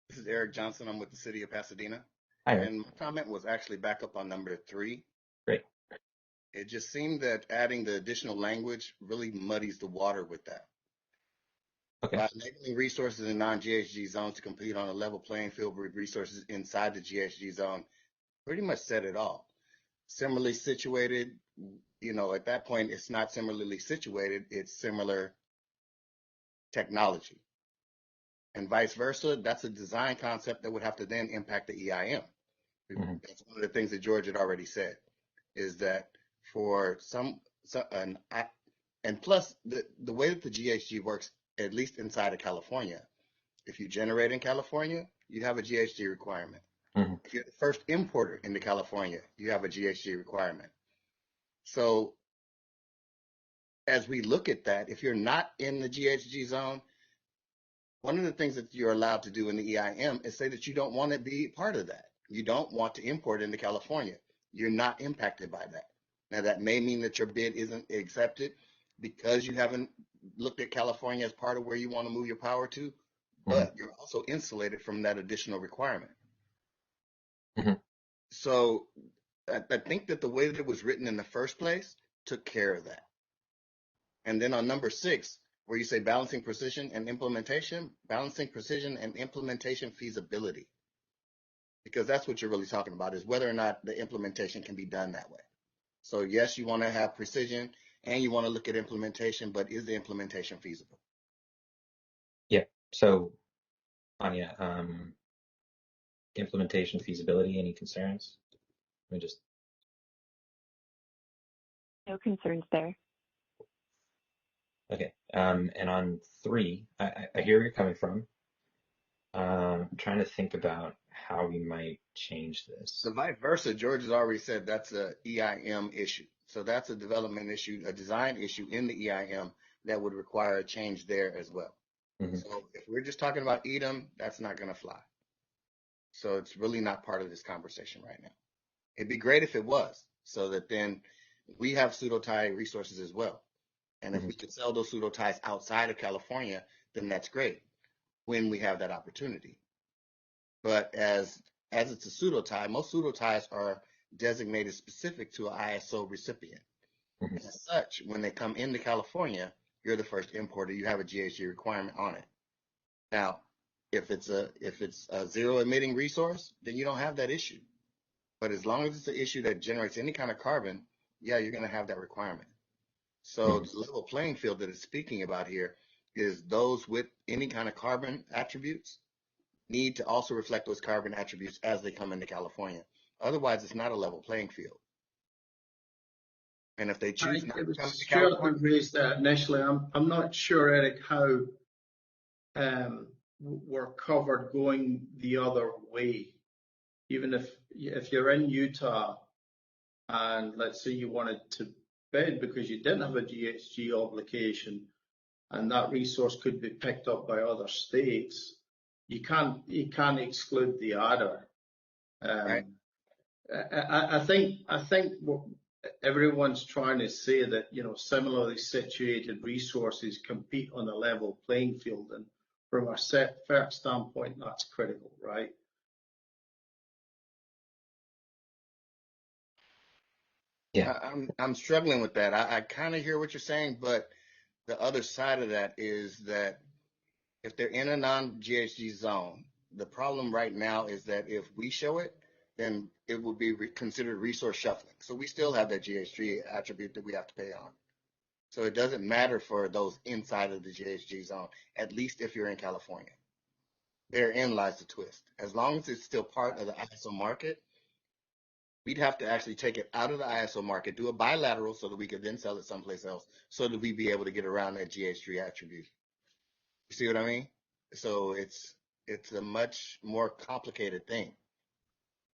This is Eric Johnson. I'm with the city of Pasadena. Hi, Eric. And my comment was actually back up on number 3. Great. It just seemed that adding the additional language really muddies the water with that. Okay. By enabling resources in non-GHG zones to compete on a level playing field with resources inside the GHG zone, pretty much said it all. Similarly situated, at that point, it's not similarly situated, it's similar technology. And vice versa, that's a design concept that would have to then impact the EIM. Mm-hmm. That's one of the things that George had already said, is that for and plus the way that the GHG works, at least inside of California, if you generate in California, you have a GHG requirement. Mm-hmm. If you're the first importer into California, you have a GHG requirement. So as we look at that, if you're not in the GHG zone, one of the things that you're allowed to do in the EIM is say that you don't want to be part of that. You don't want to import into California. You're not impacted by that. Now, that may mean that your bid isn't accepted because you haven't looked at California as part of where you want to move your power to, but you're also insulated from that additional requirement. Mm-hmm. So I think that the way that it was written in the first place took care of that. And then on number 6, where you say balancing precision and implementation feasibility, because that's what you're really talking about, is whether or not the implementation can be done that way. So yes, you want to have precision and you want to look at implementation, but is the implementation feasible? Yeah. So Anya, implementation feasibility, any concerns? Let me just. No concerns there. Okay. And on 3, I hear where you're coming from. I'm trying to think about how we might change this. The vice versa, George has already said that's a EIM issue. So that's a development issue, a design issue in the EIM that would require a change there as well. Mm-hmm. So if we're just talking about EDAM, that's not going to fly. So it's really not part of this conversation right now. It'd be great if it was, so that then we have pseudo-tie resources as well. And if we could sell those pseudo-ties outside of California, then that's great when we have that opportunity. But as as it's a pseudo tie, most pseudo ties are designated specific to an ISO recipient. As such, when they come into California, you're the first importer. You have a GHG requirement on it. Now, if it's a zero emitting resource, then you don't have that issue. But as long as it's an issue that generates any kind of carbon, yeah, you're going to have that requirement. So the level playing field that it's speaking about here is those with any kind of carbon attributes need to also reflect those carbon attributes as they come into California. Otherwise, it's not a level playing field. And if they choose not to come into California, raised that initially. I'm not sure, Eric, how we're covered going the other way. Even if you're in Utah and let's say you wanted to bid because you didn't have a GHG obligation and that resource could be picked up by other states, you can't exclude the adder. right? I think what everyone's trying to say that, you know, similarly situated resources compete on a level playing field, and from a FERC standpoint, that's critical, right? Yeah, I'm struggling with that. I kind of hear what you're saying, but the other side of that is that if they're in a non-GHG zone, the problem right now is that if we show it, then it will be considered resource shuffling. So we still have that GHG attribute that we have to pay on. So it doesn't matter for those inside of the GHG zone, at least if you're in California. Therein lies the twist. As long as it's still part of the ISO market, we'd have to actually take it out of the ISO market, do a bilateral so that we could then sell it someplace else so that we'd be able to get around that GHG attribute. You see what I mean? So it's a much more complicated thing.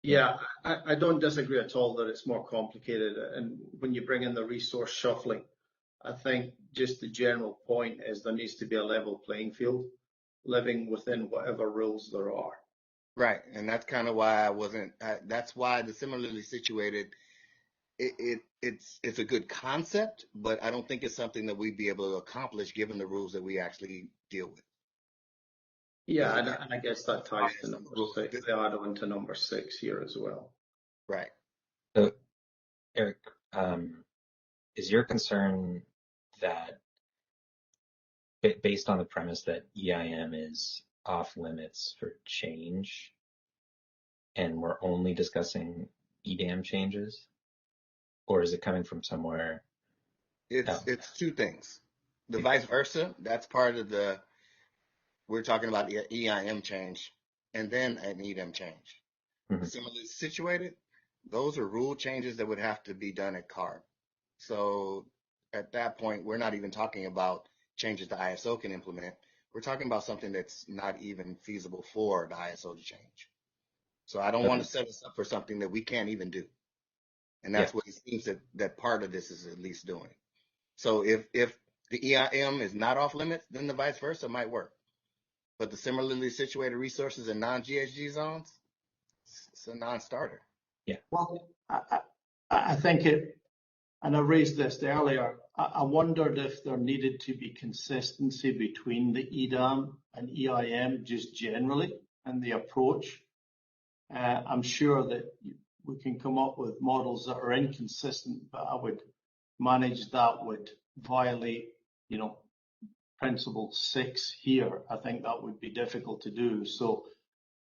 Yeah, I don't disagree at all that it's more complicated. And when you bring in the resource shuffling, I think just the general point is there needs to be a level playing field, living within whatever rules there are. Right, and that's kind of why that's why the similarly situated, it's a good concept, but I don't think it's something that we'd be able to accomplish given the rules that we actually deal with. Yeah, and I guess that ties to number 6, the add-on to number 6 here as well. Right. So, Eric, is your concern that based on the premise that EIM is off limits for change and we're only discussing EDAM changes, or is it coming from somewhere else? It's two things. The vice versa, that's part of we're talking about EIM change and then an EDAM change. Similarly situated, those are rule changes that would have to be done at CARB. So at that point, we're not even talking about changes the ISO can implement. We're talking about something that's not even feasible for the ISO to change. So I don't want to set us up for something that we can't even do. And that's what it seems that part of this is at least doing. So if the EIM is not off limits, then the vice versa might work. But the similarly situated resources in non-GHG zones, it's a non-starter. Yeah. Well, I think and I raised this earlier, I wondered if there needed to be consistency between the EDAM and EIM just generally and the approach. I'm sure that we can come up with models that are inconsistent, but I would manage that would violate, you know, principle 6 here. I think that would be difficult to do. So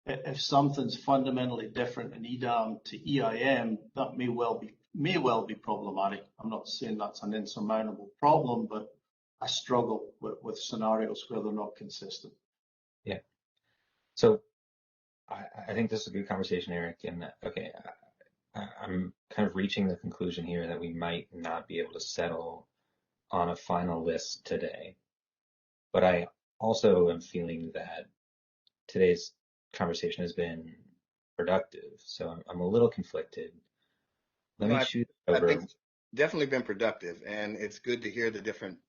if something's fundamentally different in EDAM to EIM, that may well be problematic. I'm not saying that's an insurmountable problem, but I struggle with scenarios where they're not consistent. Yeah. So I think this is a good conversation, Eric. And okay, I'm kind of reaching the conclusion here that we might not be able to settle on a final list today. But I also am feeling that today's conversation has been productive. So I'm a little conflicted. Let me shoot over. I think it's definitely been productive, and it's good to hear the different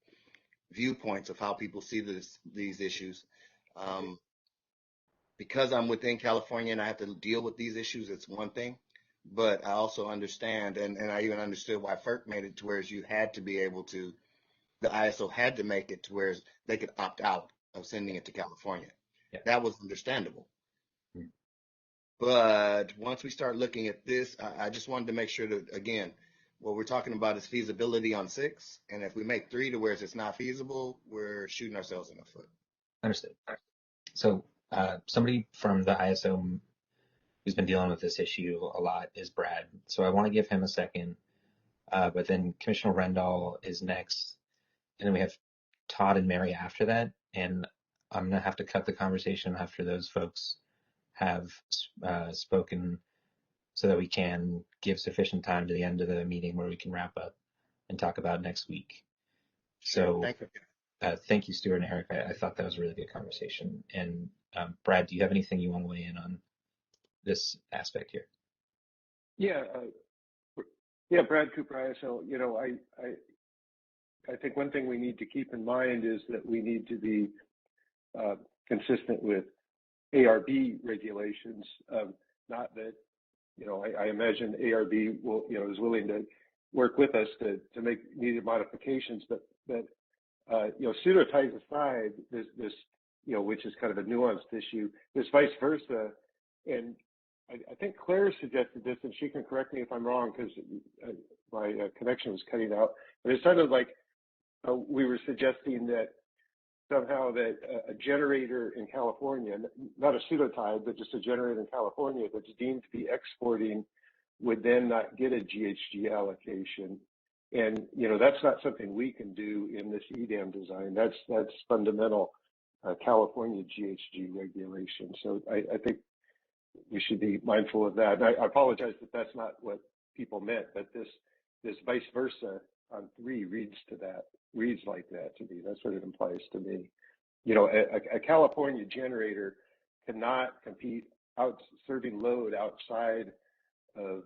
viewpoints of how people see these issues. Because I'm within California and I have to deal with these issues, it's one thing. But I also understand, and I even understood why FERC made it to where you had to be able to, the ISO had to make it to where they could opt out of sending it to California. Yeah. That was understandable. But once we start looking at this, I just wanted to make sure that, again, what we're talking about is feasibility on 6. And if we make 3 to where it's not feasible, we're shooting ourselves in the foot. Understood. So somebody from the ISO who's been dealing with this issue a lot is Brad. So I want to give him a second. But then Commissioner Rendall is next. And then we have Todd and Mary after that. And I'm going to have to cut the conversation after those folks have spoken so that we can give sufficient time to the end of the meeting where we can wrap up and talk about next week. So thank you, Stuart and Eric. I thought that was a really good conversation. And Brad, do you have anything you want to weigh in on this aspect here? Yeah, Brad Cooper, ISO. You know, I think one thing we need to keep in mind is that we need to be consistent with ARB regulations. Not that, you know, I imagine ARB will, you know, is willing to work with us to make needed modifications, but you know, pseudotypes aside, this, you know, which is kind of a nuanced issue, this vice versa, and I think Claire suggested this, and she can correct me if I'm wrong because my connection was cutting out, but it sounded like we were suggesting that somehow that a generator in California, not a pseudotype, but just a generator in California that's deemed to be exporting would then not get a GHG allocation. And, you know, that's not something we can do in this EDAM design. That's fundamental California GHG regulation. So I think we should be mindful of that. And I apologize that that's not what people meant, but this vice versa on 3 reads like that to me. That's what it implies to me. You know, a California generator cannot compete serving load outside of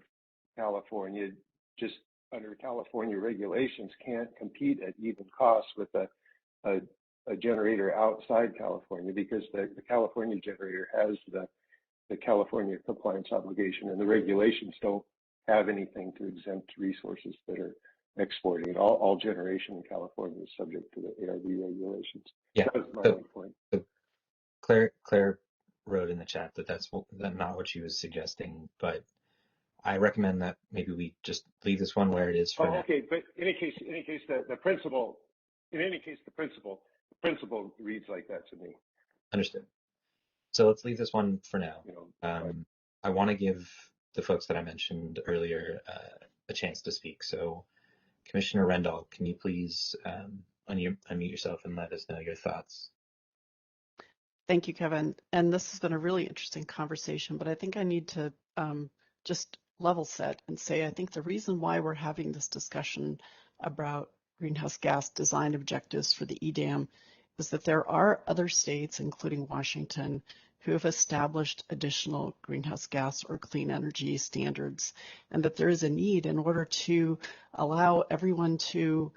California, just under California regulations, can't compete at even cost with a generator outside California because the California generator has the California compliance obligation, and the regulations don't have anything to exempt resources that are exporting. All generation in California is subject to the ARB regulations. Yeah. That was my main point. So Claire wrote in the chat that that's not what she was suggesting, but I recommend that maybe we just leave this one where it is for now. Okay, but in any case, the principle reads like that to me. Understood. So let's leave this one for now. You know, I want to give the folks that I mentioned earlier a chance to speak. So Commissioner Rendall, can you please unmute yourself and let us know your thoughts? Thank you, Kevin. And this has been a really interesting conversation, but I think I need to just level set and say I think the reason why we're having this discussion about greenhouse gas design objectives for the EDAM is that there are other states, including Washington, who have established additional greenhouse gas or clean energy standards, and that there is a need in order to allow everyone to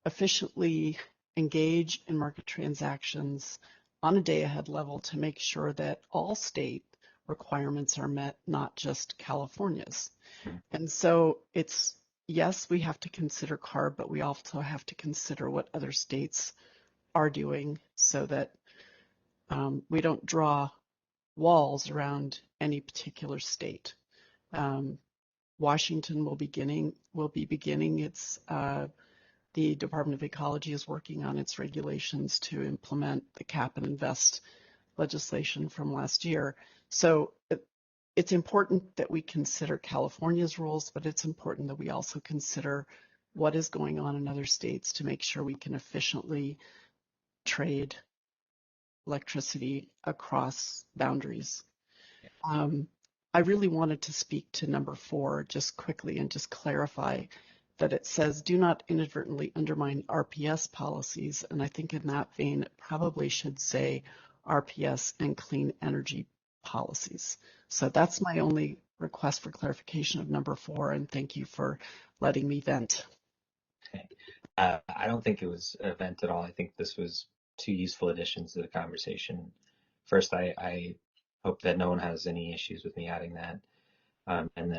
efficiently engage in market transactions on a day-ahead level to make sure that all state requirements are met, not just California's. And so it's, yes, we have to consider CARB, but we also have to consider what other states are doing so that we don't draw walls around any particular state. Washington will be beginning its, the Department of Ecology is working on its regulations to implement the cap and invest legislation from last year. So it's important that we consider California's rules, but it's important that we also consider what is going on in other states to make sure we can efficiently trade electricity across boundaries. I really wanted to speak to number 4 just quickly and just clarify that it says do not inadvertently undermine RPS policies, and I think in that vein it probably should say RPS and clean energy policies. So that's my only request for clarification of number 4, and thank you for letting me vent. Okay. I don't think it was a vent at all. I think this was 2 useful additions to the conversation. First, I hope that no one has any issues with me adding that. And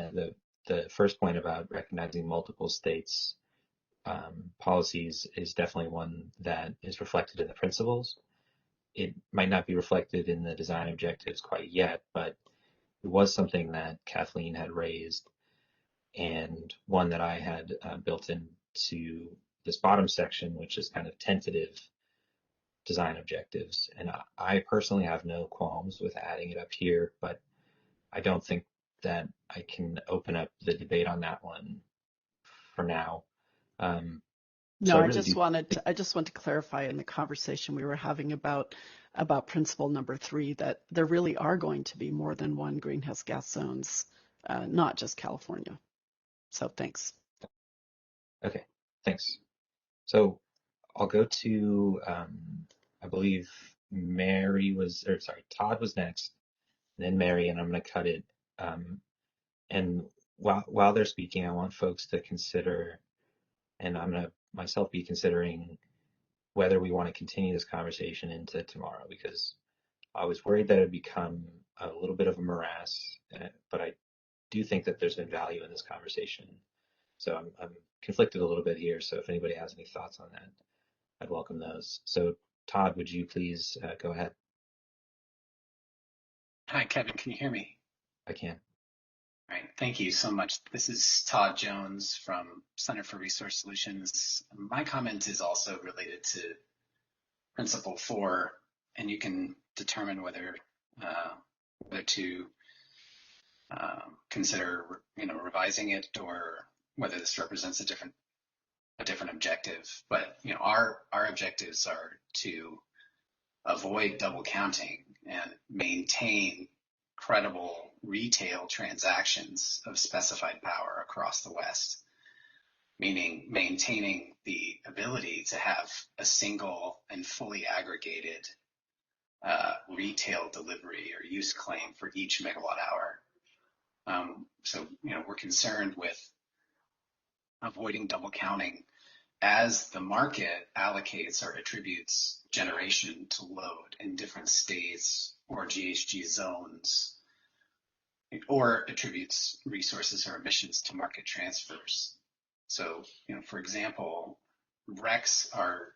the first point about recognizing multiple states' policies is definitely one that is reflected in the principles. It might not be reflected in the design objectives quite yet, but was something that Kathleen had raised, and one that I had built into this bottom section, which is kind of tentative design objectives. And I personally have no qualms with adding it up here, but I don't think that I can open up the debate on that one for now. No, I just wanted to clarify in the conversation we were having about principle number 3 that there really are going to be more than one greenhouse gas zones, not just California. So thanks. Okay, thanks. So I'll go to, I believe Todd was next, then Mary, and I'm going to cut it. And while they're speaking, I want folks to consider, and I'm going to myself be considering whether we want to continue this conversation into tomorrow, because I was worried that it would become a little bit of a morass, but I do think that there's been value in this conversation. So I'm conflicted a little bit here. So if anybody has any thoughts on that, I'd welcome those. So Todd, would you please go ahead? Hi, Kevin, can you hear me? I can. All right, thank you so much. This is Todd Jones from Center for Resource Solutions. My comment is also related to Principle 4, and you can determine whether to consider, revising it, or whether this represents a different objective. But our objectives are to avoid double counting and maintain credible retail transactions of specified power across the West, meaning maintaining the ability to have a single and fully aggregated retail delivery or use claim for each megawatt hour. So we're concerned with avoiding double counting as the market allocates or attributes generation to load in different states or GHG zones, or attributes resources or emissions to market transfers. So, for example, RECs are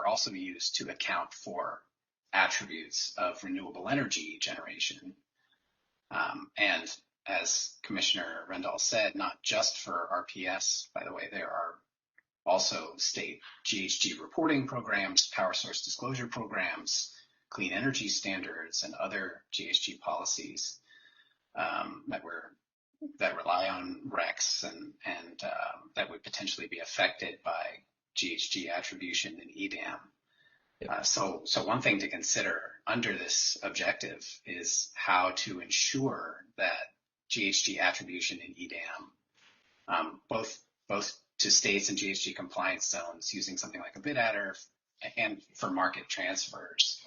also used to account for attributes of renewable energy generation. And as Commissioner Rendall said, not just for RPS, by the way, there are also state GHG reporting programs, power source disclosure programs, clean energy standards, and other GHG policies that rely on RECs and that would potentially be affected by GHG attribution in EDAM. So one thing to consider under this objective is how to ensure that GHG attribution in EDAM, both to states and GHG compliance zones using something like a bid adder and for market transfers,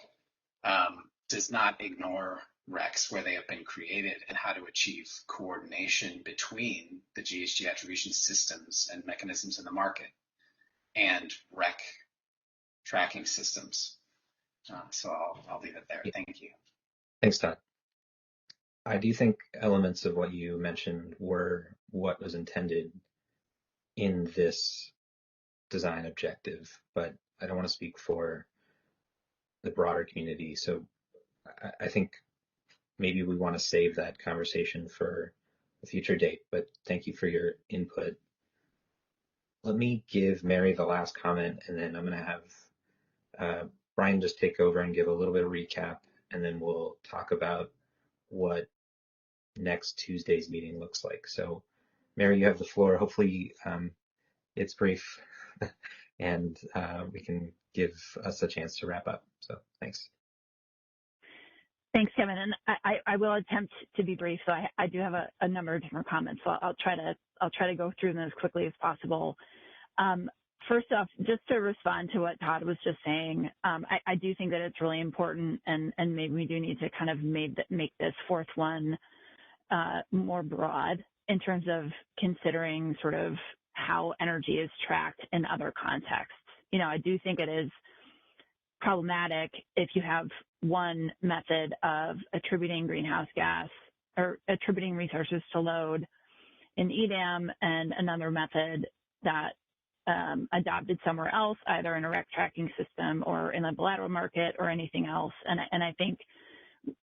does not ignore RECs where they have been created, and how to achieve coordination between the GHG attribution systems and mechanisms in the market and REC tracking systems. So I'll leave it there. Thank you. Thanks, Todd. I do think elements of what you mentioned were what was intended in this design objective, but I don't want to speak for the broader community. So I think maybe we want to save that conversation for a future date, but thank you for your input. Let me give Mary the last comment, and then I'm going to have Brian just take over and give a little bit of recap, and then we'll talk about what next Tuesday's meeting looks like. So Mary, you have the floor. Hopefully it's brief and we can give us a chance to wrap up. So thanks. Thanks, Kevin. And I will attempt to be brief. So I do have a number of different comments. So I'll try to go through them as quickly as possible. First off, just to respond to what Todd was just saying, I do think that it's really important, and maybe we do need to kind of make this fourth one more broad in terms of considering sort of how energy is tracked in other contexts. I do think it is problematic if you have one method of attributing greenhouse gas or attributing resources to load in EDAM and another method that adopted somewhere else, either in a REC tracking system or in a bilateral market or anything else. And I think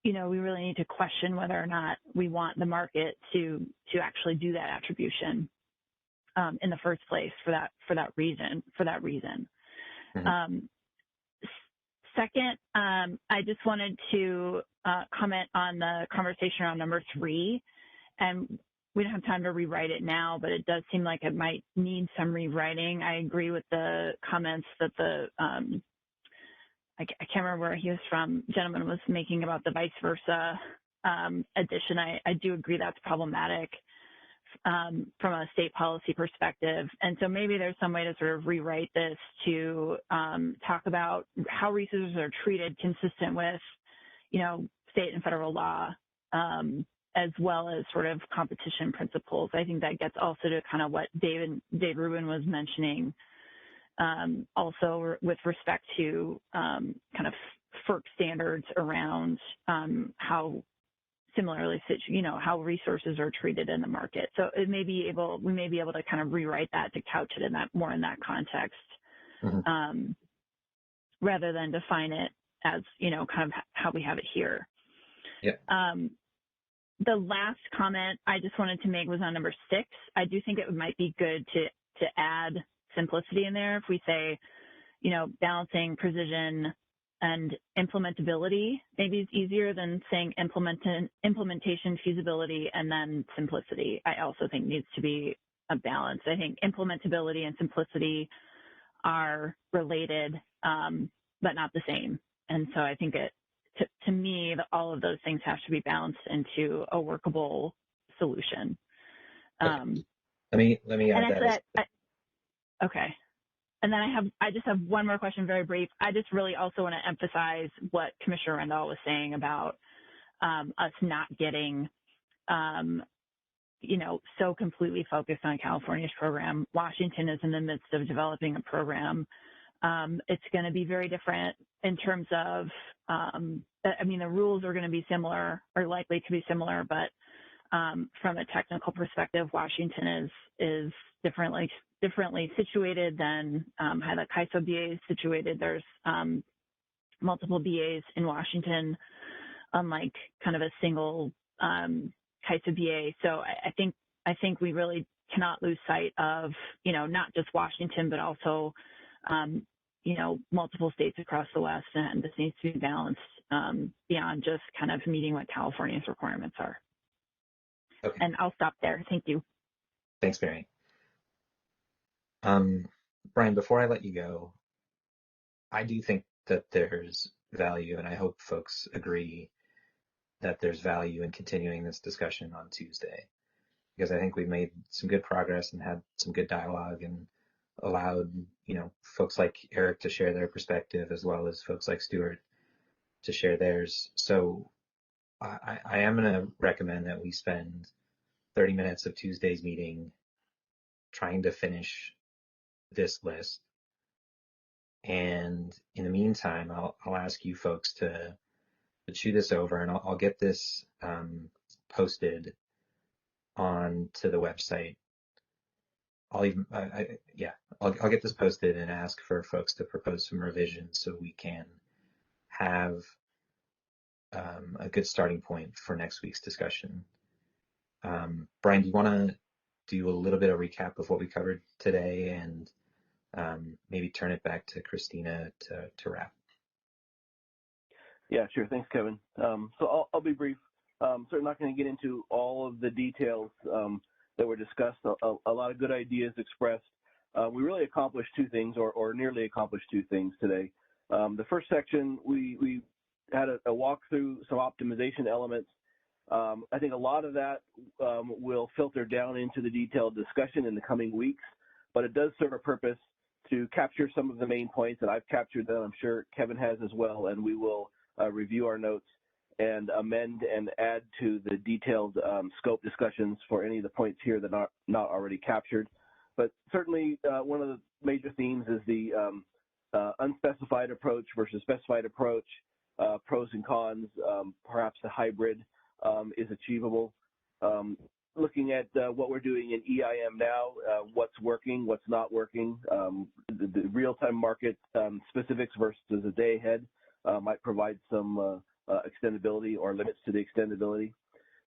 we really need to question whether or not we want the market to actually do that attribution in the first place for that reason. Mm-hmm. Second, I just wanted to comment on the conversation around number 3, and we don't have time to rewrite it now, but it does seem like it might need some rewriting. I agree with the comments that I can't remember where he was from, gentleman was making about the vice versa addition. I do agree that's problematic from a state policy perspective. And so maybe there's some way to sort of rewrite this to talk about how resources are treated consistent with, state and federal law, as well as sort of competition principles. I think that gets also to kind of what Dave Rubin was mentioning, also with respect to kind of FERC standards around how similarly, how resources are treated in the market. So we may be able to kind of rewrite that to couch it in that context, mm-hmm. Rather than define it as, kind of how we have it here. Yeah. The last comment I just wanted to make was on number 6. I do think it might be good to add simplicity in there. If we say, balancing precision and implementability, maybe it's easier than saying implementation, feasibility, and then simplicity. I also think needs to be a balance. I think implementability and simplicity are related, but not the same. And so I think to me, all of those things have to be balanced into a workable solution. Let me add that. Okay. And then I just have one more question, very brief. I just really also want to emphasize what Commissioner Rendall was saying about us not getting, so completely focused on California's program. Washington is in the midst of developing a program. It's going to be very different in terms of, the rules are going to be similar or likely to be similar, but from a technical perspective, Washington is differently situated than how the CAISO BA is situated. There's multiple BAs in Washington, unlike kind of a single CAISO BA. So I think we really cannot lose sight of, not just Washington, but also, multiple states across the West, and this needs to be balanced beyond just kind of meeting what California's requirements are. Okay. And I'll stop there. Thank you. Thanks, Mary. Brian, before I let you go, I do think that there's value, and I hope folks agree that there's value in continuing this discussion on Tuesday, because I think we've made some good progress and had some good dialogue and allowed, folks like Eric to share their perspective, as well as folks like Stuart to share theirs. So I am going to recommend that we spend 30 minutes of Tuesday's meeting trying to finish this list. And in the meantime, I'll ask you folks to chew this over, and I'll get this posted onto the website. I'll get this posted and ask for folks to propose some revisions so we can have a good starting point for next week's discussion. Brian, do you want to do a little bit of recap of what we covered today, and maybe turn it back to Christina to wrap? Yeah, sure. Thanks, Kevin. So I'll be brief. Certainly not going to get into all of the details that were discussed. A lot of good ideas expressed. We really accomplished 2 things, or nearly accomplished 2 things today. The first section, we had a walk through some optimization elements. I think a lot of that will filter down into the detailed discussion in the coming weeks, but it does serve a purpose to capture some of the main points, and I've captured them. I'm sure Kevin has as well, and we will review our notes and amend and add to the detailed scope discussions for any of the points here that are not already captured. But certainly one of the major themes is the unspecified approach versus specified approach, pros and cons, perhaps a hybrid is achievable. Looking at what we're doing in EIM now, what's working, what's not working, the real-time market specifics versus a day ahead might provide some extendability or limits to the extendability.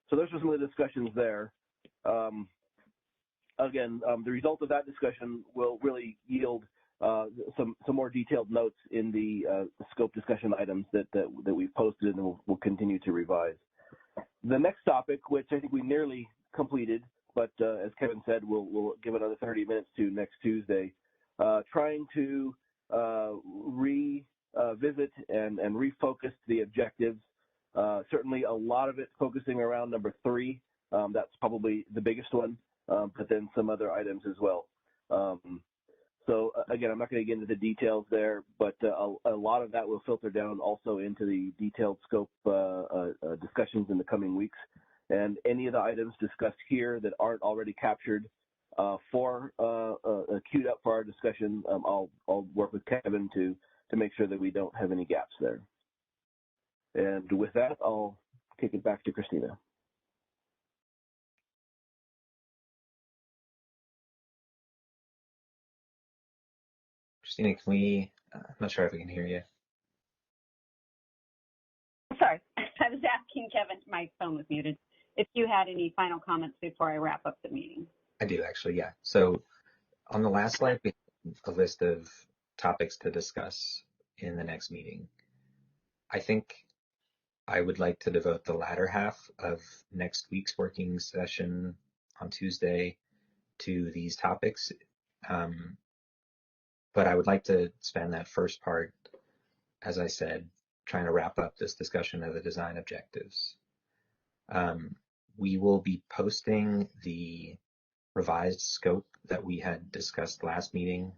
So those are some of the discussions there. Again, the result of that discussion will really yield some more detailed notes in the scope discussion items that we've posted and we'll continue to revise. The next topic, which I think we nearly completed, but as Kevin said, we'll give another 30 minutes to next Tuesday, trying to revisit and refocus the objectives. Certainly a lot of it focusing around number 3. That's probably the biggest one, but then some other items as well. So again, I'm not going to get into the details there, but a lot of that will filter down also into the detailed scope discussions in the coming weeks. And any of the items discussed here that aren't already captured queued up for our discussion, I'll work with Kevin to make sure that we don't have any gaps there. And with that, I'll kick it back to Christina. Christina, can we, I'm not sure if we can hear you. Sorry, I was asking Kevin, my phone was muted, if you had any final comments before I wrap up the meeting. I do actually, yeah. So on the last slide, we have a list of topics to discuss in the next meeting. I think I would like to devote the latter half of next week's working session on Tuesday to these topics. But I would like to spend that first part, as I said, trying to wrap up this discussion of the design objectives. We will be posting the revised scope that we had discussed last meeting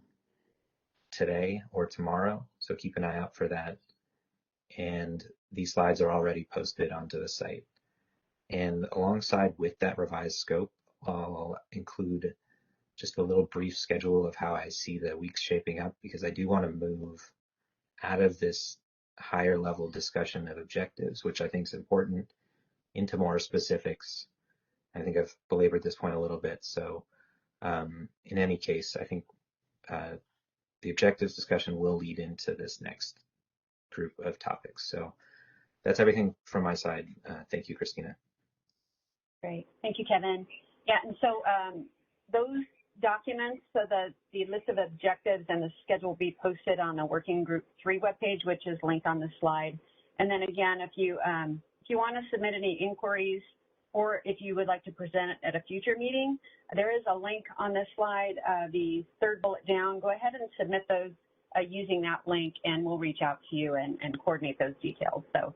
today or tomorrow, so keep an eye out for that. And these slides are already posted onto the site. And alongside with that revised scope, I'll include just a little brief schedule of how I see the weeks shaping up, because I do want to move out of this higher level discussion of objectives, which I think is important, into more specifics. I think I've belabored this point a little bit. So in any case, I think the objectives discussion will lead into this next group of topics. So that's everything from my side. Thank you, Christina. Great. Thank you, Kevin. Yeah, and so those documents, so the list of objectives and the schedule will be posted on the Working Group 3 webpage, which is linked on the slide. And then again, if you want to submit any inquiries or if you would like to present it at a future meeting, there is a link on this slide, the third bullet down. Go ahead and submit those using that link, and we'll reach out to you and coordinate those details. So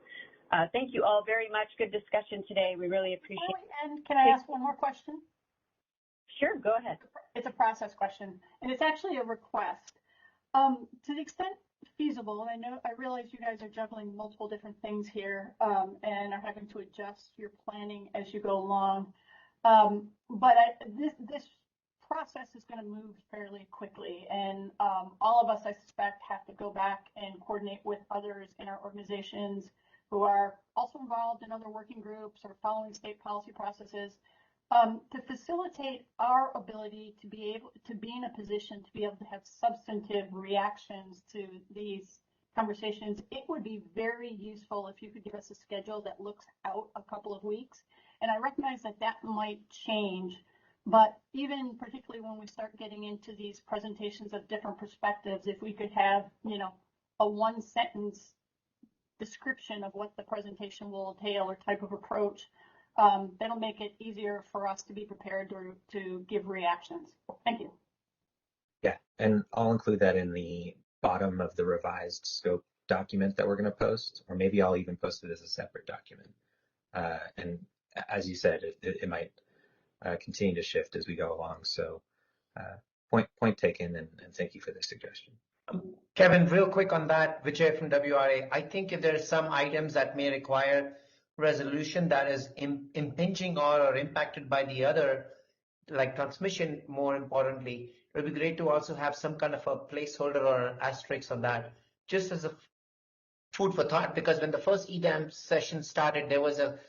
thank you all very much. Good discussion today. We really appreciate it. And can I ask one more question? Sure, go ahead. It's a process question, and it's actually a request. To the extent feasible, and I realize you guys are juggling multiple different things here and are having to adjust your planning as you go along. But this process is going to move fairly quickly, and all of us, I suspect, have to go back and coordinate with others in our organizations who are also involved in other working groups or following state policy processes. To facilitate our ability to be in a position to be able to have substantive reactions to these conversations, it would be very useful if you could give us a schedule that looks out a couple of weeks. And I recognize that that might change, but even particularly when we start getting into these presentations of different perspectives, if we could have, a 1-sentence description of what the presentation will entail or type of approach, that'll make it easier for us to be prepared to give reactions. Thank you. Yeah, and I'll include that in the bottom of the revised scope document that we're going to post, or maybe I'll even post it as a separate document. And as you said, it might continue to shift as we go along. So point taken, and thank you for the suggestion. Kevin, real quick on that, Vijay from WRA, I think if there are some items that may require resolution that is impinging or impacted by the other, like transmission, more importantly, it would be great to also have some kind of a placeholder or an asterisk on that, just as a food for thought, because when the first EDAM session started, there was a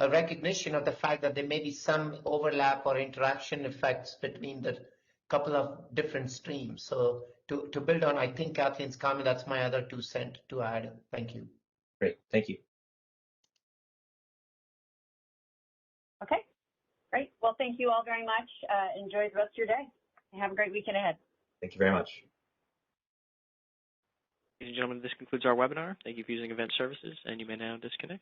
recognition of the fact that there may be some overlap or interaction effects between the couple of different streams. So to build on, I think Kathleen's comment, that's my other 2 cents to add. Thank you. Great, thank you. Great. Well, thank you all very much. Enjoy the rest of your day. Have a great weekend ahead. Thank you very much. Ladies and gentlemen, this concludes our webinar. Thank you for using Event Services, and you may now disconnect.